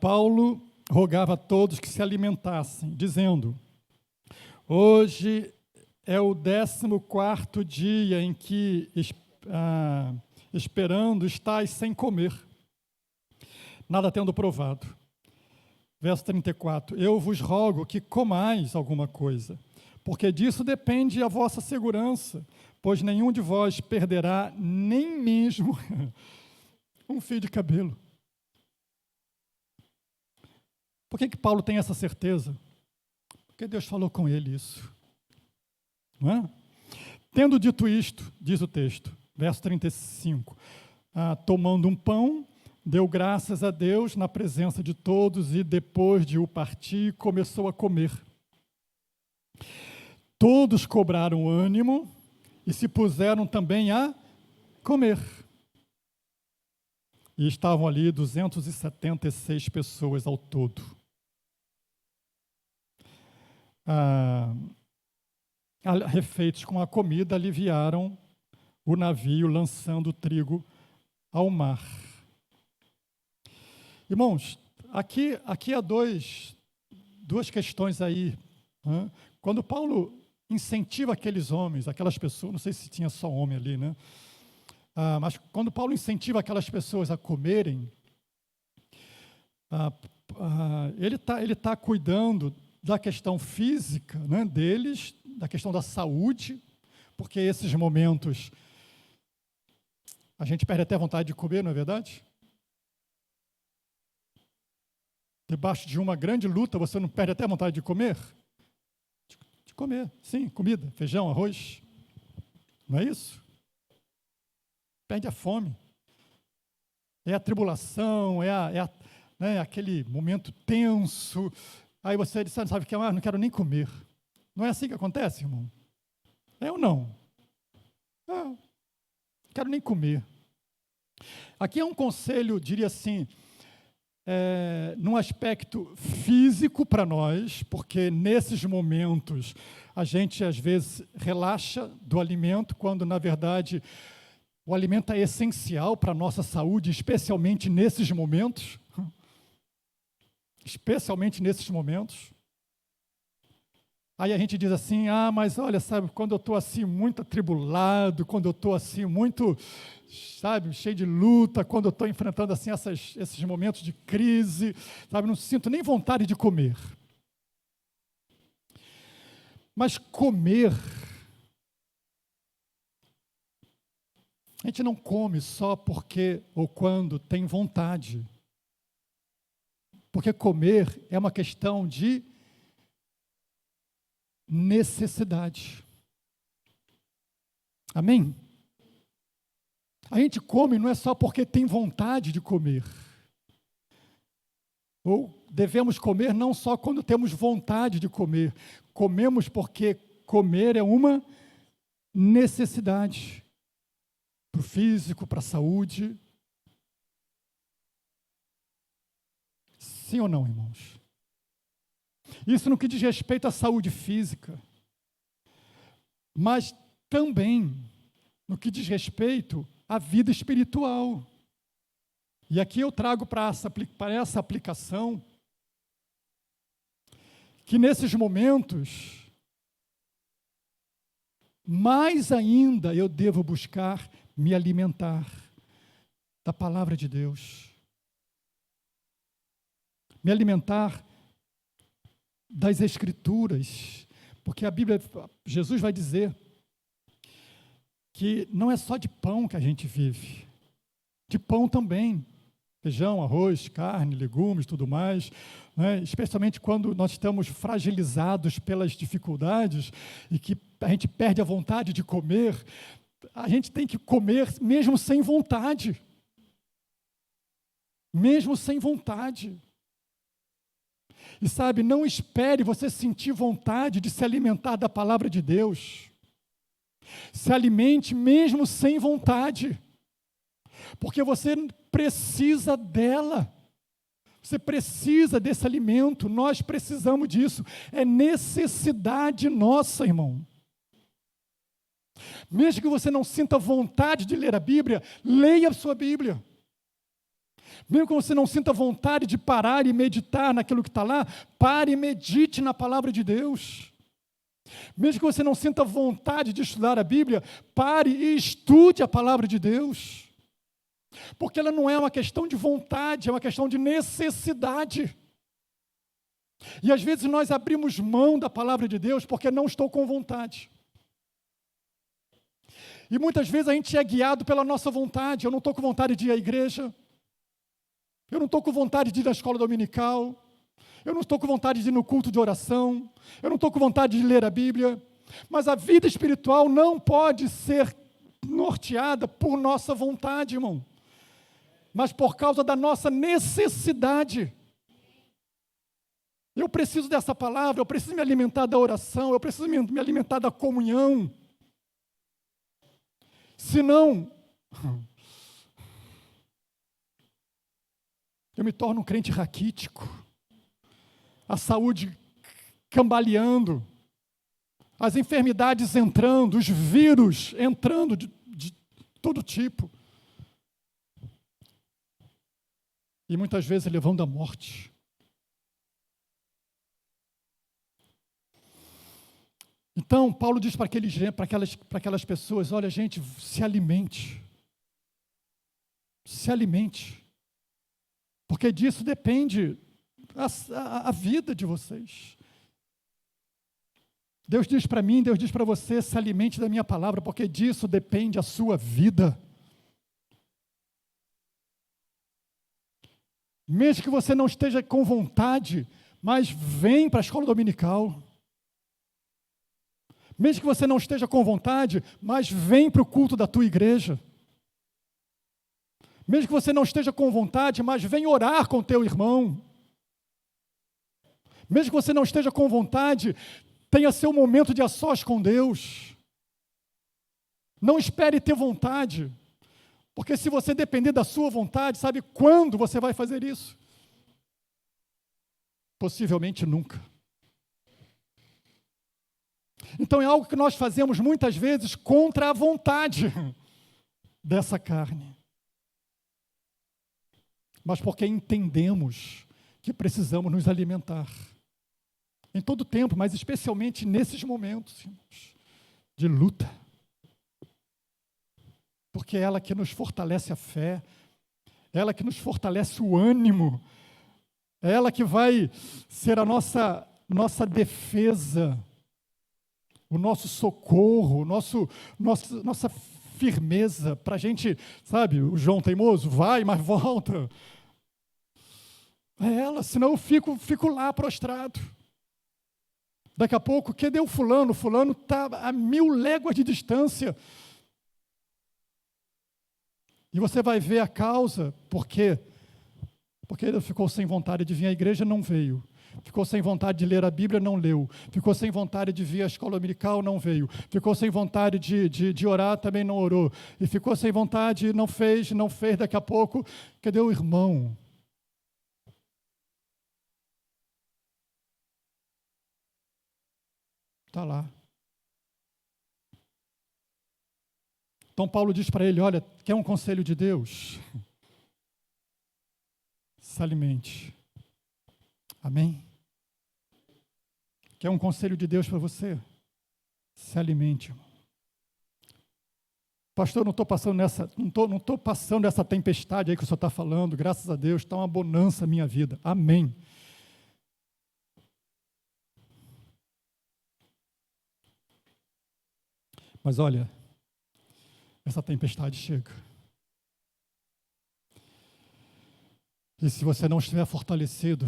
Paulo rogava a todos que se alimentassem, dizendo, hoje é o 14º dia em que, esperando, estais sem comer, nada tendo provado. Verso 34, eu vos rogo que comais alguma coisa, porque disso depende a vossa segurança, pois nenhum de vós perderá nem mesmo um fio de cabelo. Por que Paulo tem essa certeza? Porque Deus falou com ele isso. Não é? Tendo dito isto, diz o texto, verso 35, tomando um pão, deu graças a Deus na presença de todos e depois de o partir, começou a comer. Todos cobraram ânimo e se puseram também a comer. E estavam ali 276 pessoas ao todo. Refeitos com a comida, aliviaram o navio, lançando o trigo ao mar. Irmãos, aqui há duas questões aí. Né? Quando Paulo incentiva aqueles homens, aquelas pessoas, não sei se tinha só homem ali, né? Mas quando Paulo incentiva aquelas pessoas a comerem, Ele tá cuidando da questão física, né, deles, da questão da saúde, porque esses momentos a gente perde até a vontade de comer, não é verdade? Debaixo de uma grande luta, você não perde até a vontade de comer? De comer, sim, comida, feijão, arroz. Não é isso? Perde a fome. É a tribulação, né, aquele momento tenso. Aí você diz, sabe o que? Não quero nem comer. Não é assim que acontece, irmão? É ou não? Não quero nem comer. Aqui é um conselho, diria assim, num aspecto físico para nós, porque nesses momentos a gente às vezes relaxa do alimento, quando na verdade o alimento é essencial para a nossa saúde, especialmente nesses momentos. Especialmente nesses momentos. Aí a gente diz assim, mas olha, sabe, quando eu estou assim muito atribulado, quando eu estou assim muito, sabe, cheio de luta, quando eu estou enfrentando assim esses momentos de crise, sabe, não sinto nem vontade de comer. Mas comer, a gente não come só porque ou quando tem vontade. Porque comer é uma questão de necessidade. Amém? A gente come não é só porque tem vontade de comer. Ou devemos comer não só quando temos vontade de comer. Comemos porque comer é uma necessidade. Para o físico, para a saúde. Sim ou não, irmãos? Isso no que diz respeito à saúde física, mas também no que diz respeito à vida espiritual. E aqui eu trago para essa aplicação que nesses momentos, mais ainda eu devo buscar me alimentar da palavra de Deus. Me alimentar das Escrituras, porque a Bíblia, Jesus vai dizer que não é só de pão que a gente vive, de pão também, feijão, arroz, carne, legumes, tudo mais, né? Especialmente quando nós estamos fragilizados pelas dificuldades e que a gente perde a vontade de comer, a gente tem que comer mesmo sem vontade, mesmo sem vontade. E sabe, não espere você sentir vontade de se alimentar da palavra de Deus. Se alimente mesmo sem vontade, porque você precisa dela. Você precisa desse alimento, nós precisamos disso. É necessidade nossa, irmão. Mesmo que você não sinta vontade de ler a Bíblia, leia a sua Bíblia. Mesmo que você não sinta vontade de parar e meditar naquilo que está lá, pare e medite na palavra de Deus. Mesmo que você não sinta vontade de estudar a Bíblia, pare e estude a palavra de Deus. Porque ela não é uma questão de vontade, é uma questão de necessidade. E às vezes nós abrimos mão da palavra de Deus porque não estou com vontade. E muitas vezes a gente é guiado pela nossa vontade. Eu não estou com vontade de ir à igreja. Eu não estou com vontade de ir na escola dominical. Eu não estou com vontade de ir no culto de oração. Eu não estou com vontade de ler a Bíblia. Mas a vida espiritual não pode ser norteada por nossa vontade, irmão. Mas por causa da nossa necessidade. Eu preciso dessa palavra, eu preciso me alimentar da oração, eu preciso me alimentar da comunhão. Senão, eu me torno um crente raquítico. A saúde cambaleando, as enfermidades entrando, os vírus entrando de todo tipo. E muitas vezes levando à morte. Então, Paulo diz para aquelas pessoas, olha gente, se alimente. Se alimente. porque disso depende a vida de vocês. Deus diz para mim, Deus diz para você, se alimente da minha palavra, porque disso depende a sua vida. Mesmo que você não esteja com vontade, mas vem para a escola dominical. Mesmo que você não esteja com vontade, mas vem para o culto da tua igreja. Mesmo que você não esteja com vontade, mas vem orar com teu irmão. Mesmo que você não esteja com vontade, tenha seu momento de a sós com Deus. Não espere ter vontade, porque se você depender da sua vontade, sabe quando você vai fazer isso? Possivelmente nunca. Então é algo que nós fazemos muitas vezes contra a vontade dessa carne. Mas porque entendemos que precisamos nos alimentar. Em todo tempo, mas especialmente nesses momentos, irmãos, de luta. Porque é ela que nos fortalece a fé, é ela que nos fortalece o ânimo, é ela que vai ser a nossa defesa, o nosso socorro, nossa firmeza, para a gente, sabe, o João teimoso, vai, mas volta. É ela, senão eu fico lá prostrado. Daqui a pouco, cadê o fulano? O fulano está a 1000 léguas de distância. E você vai ver a causa, por quê? Porque ele ficou sem vontade de vir à igreja, não veio. Ficou sem vontade de ler a Bíblia, não leu. Ficou sem vontade de vir à escola dominical, não veio. Ficou sem vontade de orar, também não orou. E ficou sem vontade, não fez, daqui a pouco. Cadê o irmão? Está lá. Então Paulo diz para ele, olha, quer um conselho de Deus? Se alimente. Amém? Quer um conselho de Deus para você? Se alimente. Pastor, não estou passando essa tempestade aí que o senhor está falando, graças a Deus, está uma bonança a minha vida. Amém. Mas olha, essa tempestade chega. E se você não estiver fortalecido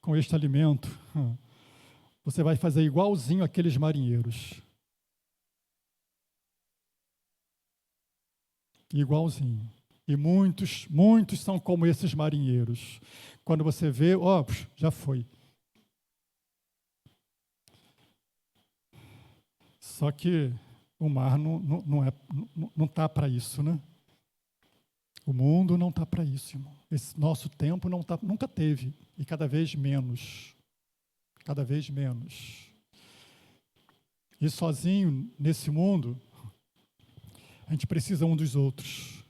com este alimento, você vai fazer igualzinho aqueles marinheiros. Igualzinho. E muitos são como esses marinheiros. Quando você vê, já foi. Só que o mar não está para isso, né? O mundo não está para isso, irmão. Esse nosso tempo nunca teve, e cada vez menos. Cada vez menos. E sozinho, nesse mundo, a gente precisa um dos outros.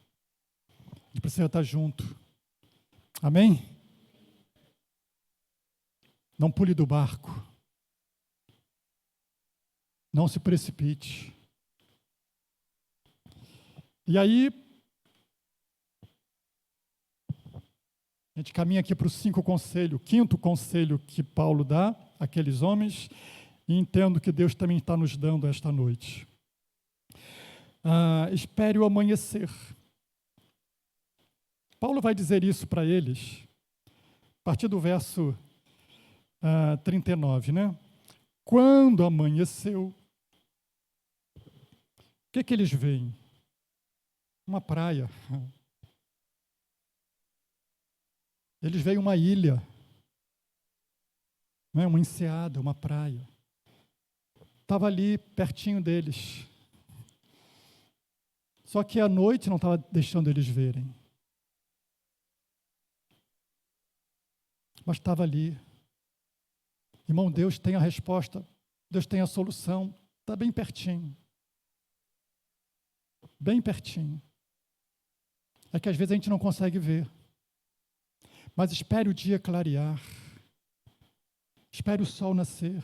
A gente precisa estar junto. Amém? Não pule do barco. Não se precipite. E aí, a gente caminha aqui para o quinto conselho que Paulo dá àqueles homens, e entendo que Deus também está nos dando esta noite. Espere o amanhecer. Paulo vai dizer isso para eles, a partir do verso 39, né? Quando amanheceu, o que eles veem? Uma praia. Eles veem uma ilha, né? Uma enseada, uma praia. Estava ali pertinho deles. Só que a noite não estava deixando eles verem. Mas estava ali. Irmão, Deus tem a resposta, Deus tem a solução, está bem pertinho. Bem pertinho. É que às vezes a gente não consegue ver. Mas espere o dia clarear. Espere o sol nascer.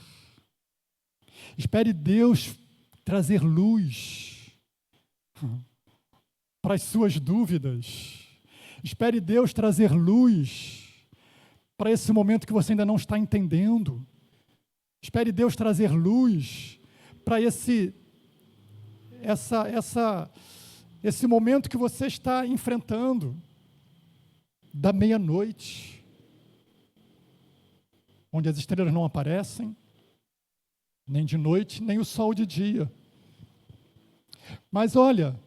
Espere Deus trazer luz para as suas dúvidas. Espere Deus trazer luz para esse momento que você ainda não está entendendo. Espere Deus trazer luz para esse momento que você está enfrentando, da meia-noite, onde as estrelas não aparecem, nem de noite, nem o sol de dia. Mas olha,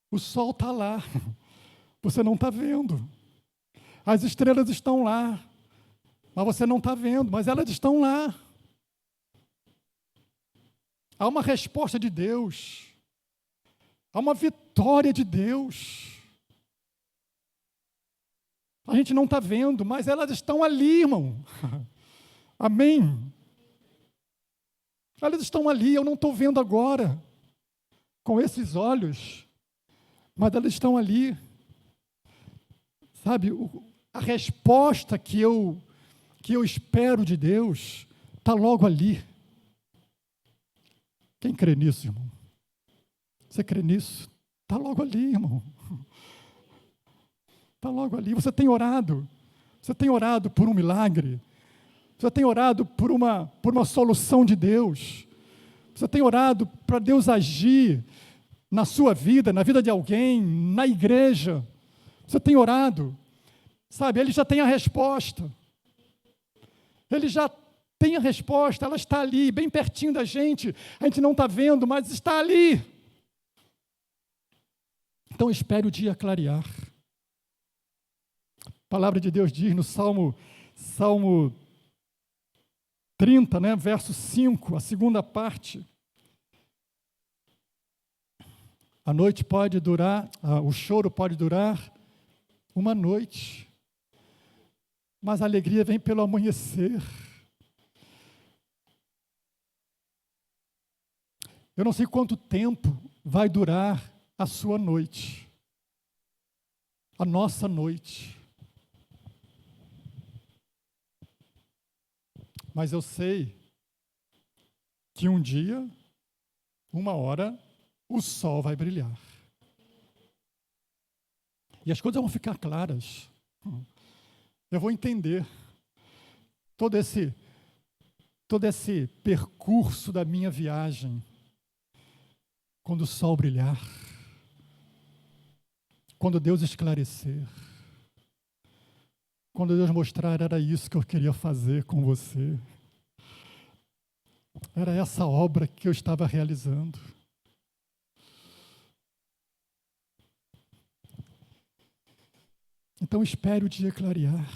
o sol está lá, você não está vendo. As estrelas estão lá, mas você não está vendo, mas elas estão lá. Há uma resposta de Deus, há uma vitória de Deus. A gente não está vendo, mas elas estão ali, irmão. Amém? Elas estão ali, eu não estou vendo agora, com esses olhos, mas elas estão ali. Sabe, a resposta que eu espero de Deus está logo ali. Quem crê nisso, irmão? Você crê nisso? Está logo ali, irmão. Está logo ali. Você tem orado por um milagre. Você tem orado por uma solução de Deus. Você tem orado para Deus agir na sua vida, na vida de alguém, na igreja. Você tem orado. Sabe, Ele já tem a resposta. Ele já tem a resposta, ela está ali, bem pertinho da gente. A gente não está vendo, mas está ali. Então espere o dia clarear. A palavra de Deus diz no Salmo 30, né, verso 5, a segunda parte. A noite pode durar, o choro pode durar uma noite, mas a alegria vem pelo amanhecer. Eu não sei quanto tempo vai durar a sua noite, a nossa noite. Mas eu sei que um dia, uma hora, o sol vai brilhar. E as coisas vão ficar claras. Eu vou entender todo esse percurso da minha viagem. Quando o sol brilhar, quando Deus esclarecer, quando Deus mostrar, era isso que eu queria fazer com você. Era essa obra que eu estava realizando. Então espere o dia clarear.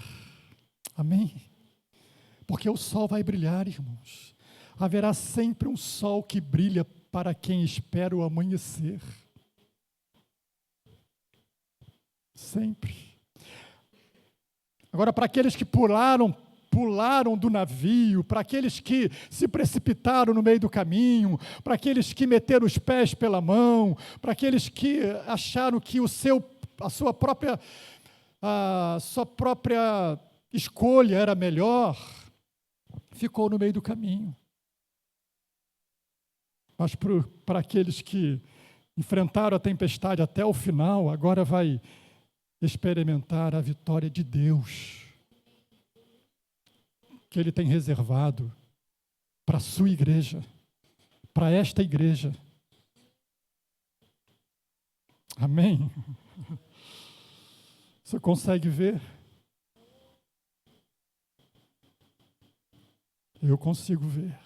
Amém? Porque o sol vai brilhar, irmãos. Haverá sempre um sol que brilha para quem espera o amanhecer. Sempre. Agora, para aqueles que pularam do navio, para aqueles que se precipitaram no meio do caminho, para aqueles que meteram os pés pela mão, para aqueles que acharam que a sua própria escolha era melhor, ficou no meio do caminho. Mas para aqueles que enfrentaram a tempestade até o final, agora vai experimentar a vitória de Deus, que Ele tem reservado para a sua igreja, para esta igreja. Amém? Você consegue ver? Eu consigo ver.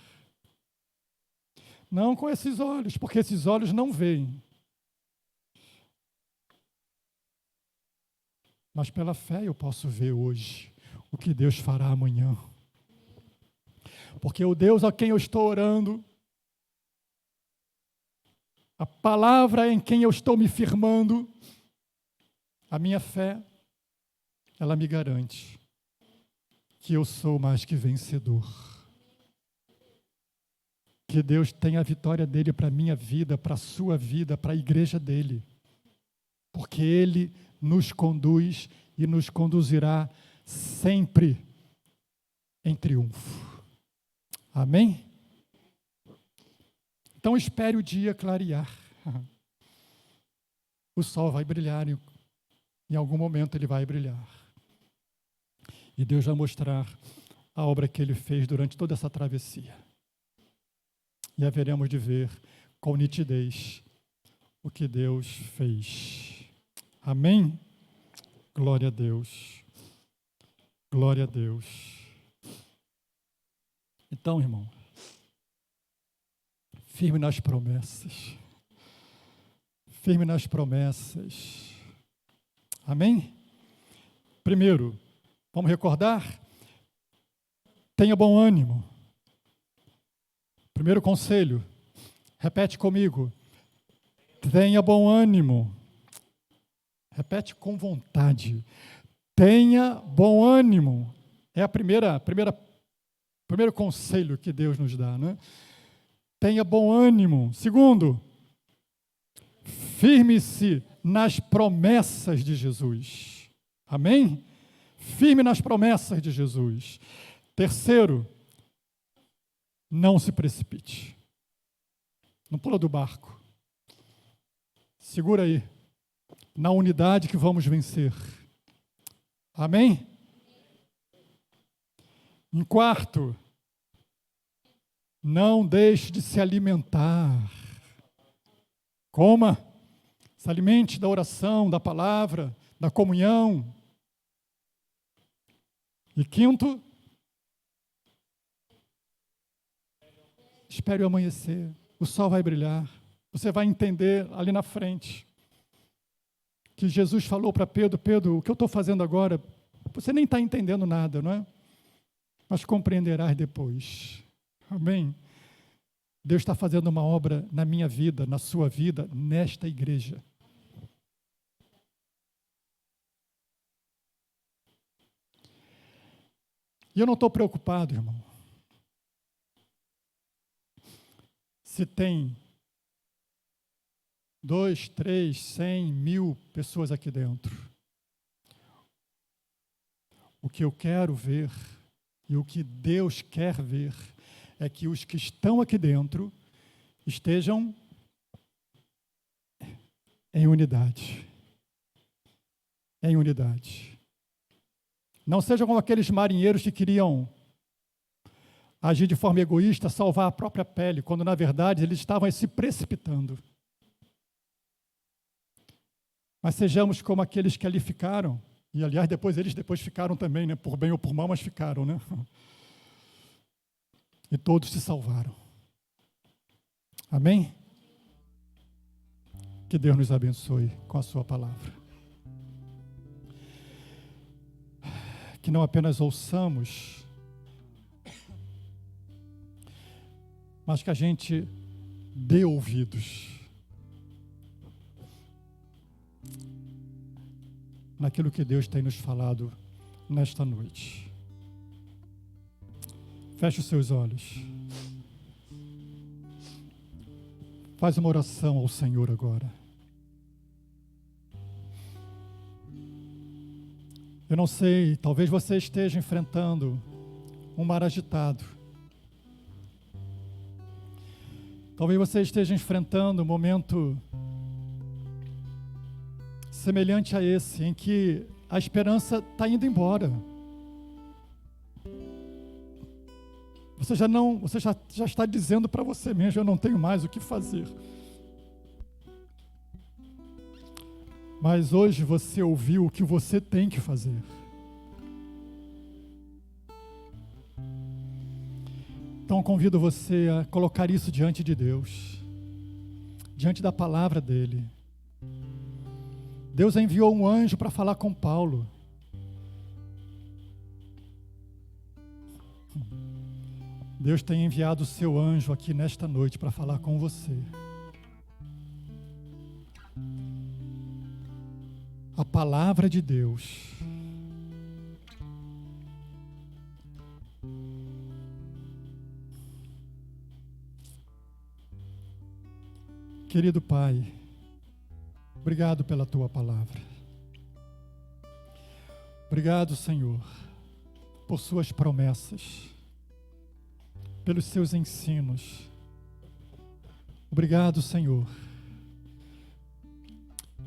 Não com esses olhos, porque esses olhos não veem. Mas pela fé eu posso ver hoje o que Deus fará amanhã. Porque o Deus a quem eu estou orando, a palavra em quem eu estou me firmando, a minha fé, ela me garante que eu sou mais que vencedor. Que Deus tem a vitória dele para a minha vida, para a sua vida, para a igreja dele. Porque Ele nos conduz e nos conduzirá sempre em triunfo. Amém? Então espere o dia clarear. O sol vai brilhar em algum momento ele vai brilhar. E Deus vai mostrar a obra que ele fez durante toda essa travessia. E haveremos de ver com nitidez o que Deus fez. Amém? Glória a Deus. Glória a Deus. Então, irmão, firme nas promessas. Firme nas promessas. Amém? Primeiro, vamos recordar? Tenha bom ânimo. Primeiro conselho, repete comigo. Tenha bom ânimo. Repete com vontade. Tenha bom ânimo. É a primeiro conselho que Deus nos dá, né? Tenha bom ânimo. Segundo, firme-se nas promessas de Jesus. Amém? Firme nas promessas de Jesus. Terceiro, não se precipite. Não pula do barco. Segura aí. Na unidade que vamos vencer. Amém? Em quarto, não deixe de se alimentar. Coma, se alimente da oração, da palavra, da comunhão. E quinto, espere o amanhecer. O sol vai brilhar. Você vai entender ali na frente que Jesus falou para Pedro: Pedro, o que eu estou fazendo agora, você nem está entendendo nada, não é? Mas compreenderás depois. Amém? Deus está fazendo uma obra na minha vida, na sua vida, nesta igreja. E eu não estou preocupado, irmão, se tem 2, 3, 100, 1000 pessoas aqui dentro. O que eu quero ver e o que Deus quer ver é que os que estão aqui dentro estejam em unidade. Em unidade. Não sejam como aqueles marinheiros que queriam agir de forma egoísta, salvar a própria pele, quando na verdade eles estavam se precipitando. Mas sejamos como aqueles que ali ficaram, e aliás eles ficaram também, né? Por bem ou por mal, mas ficaram, né? E todos se salvaram. Amém? Que Deus nos abençoe com a sua palavra. Que não apenas ouçamos, mas que a gente dê ouvidos naquilo que Deus tem nos falado nesta noite. Feche os seus olhos. Faz uma oração ao Senhor agora. Eu não sei, talvez você esteja enfrentando um mar agitado. Talvez você esteja enfrentando um momento semelhante a esse, em que a esperança está indo embora. Você já está dizendo para você mesmo: eu não tenho mais o que fazer. Mas hoje você ouviu o que você tem que fazer. Então convido você a colocar isso diante de Deus, diante da palavra dele. Deus enviou um anjo para falar com Paulo. Deus tem enviado o seu anjo aqui nesta noite para falar com você. A palavra de Deus. Querido Pai, obrigado pela tua palavra. Obrigado, Senhor, por suas promessas, pelos seus ensinos. Obrigado, Senhor,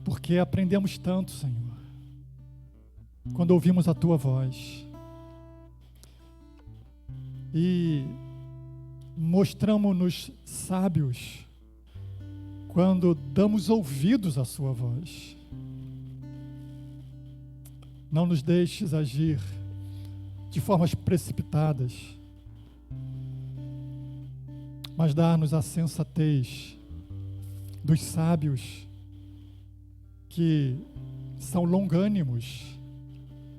porque aprendemos tanto, Senhor. quando ouvimos a tua voz e mostramos-nos sábios quando damos ouvidos à sua voz. Não nos deixes agir de formas precipitadas, mas dá-nos a sensatez dos sábios que são longânimos,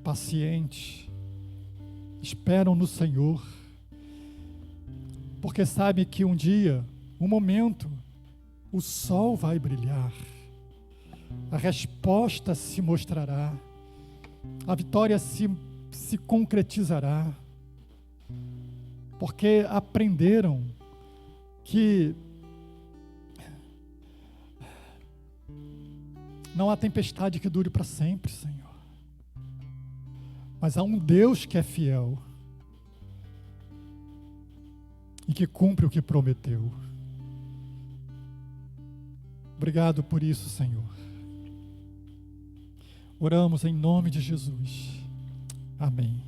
pacientes, esperam no Senhor, porque sabem que um dia, um momento, o sol vai brilhar, a resposta se mostrará, a vitória se concretizará, porque aprenderam que não há tempestade que dure para sempre, Senhor. Mas há um Deus que é fiel e que cumpre o que prometeu. Obrigado por isso, Senhor. Oramos em nome de Jesus. Amém.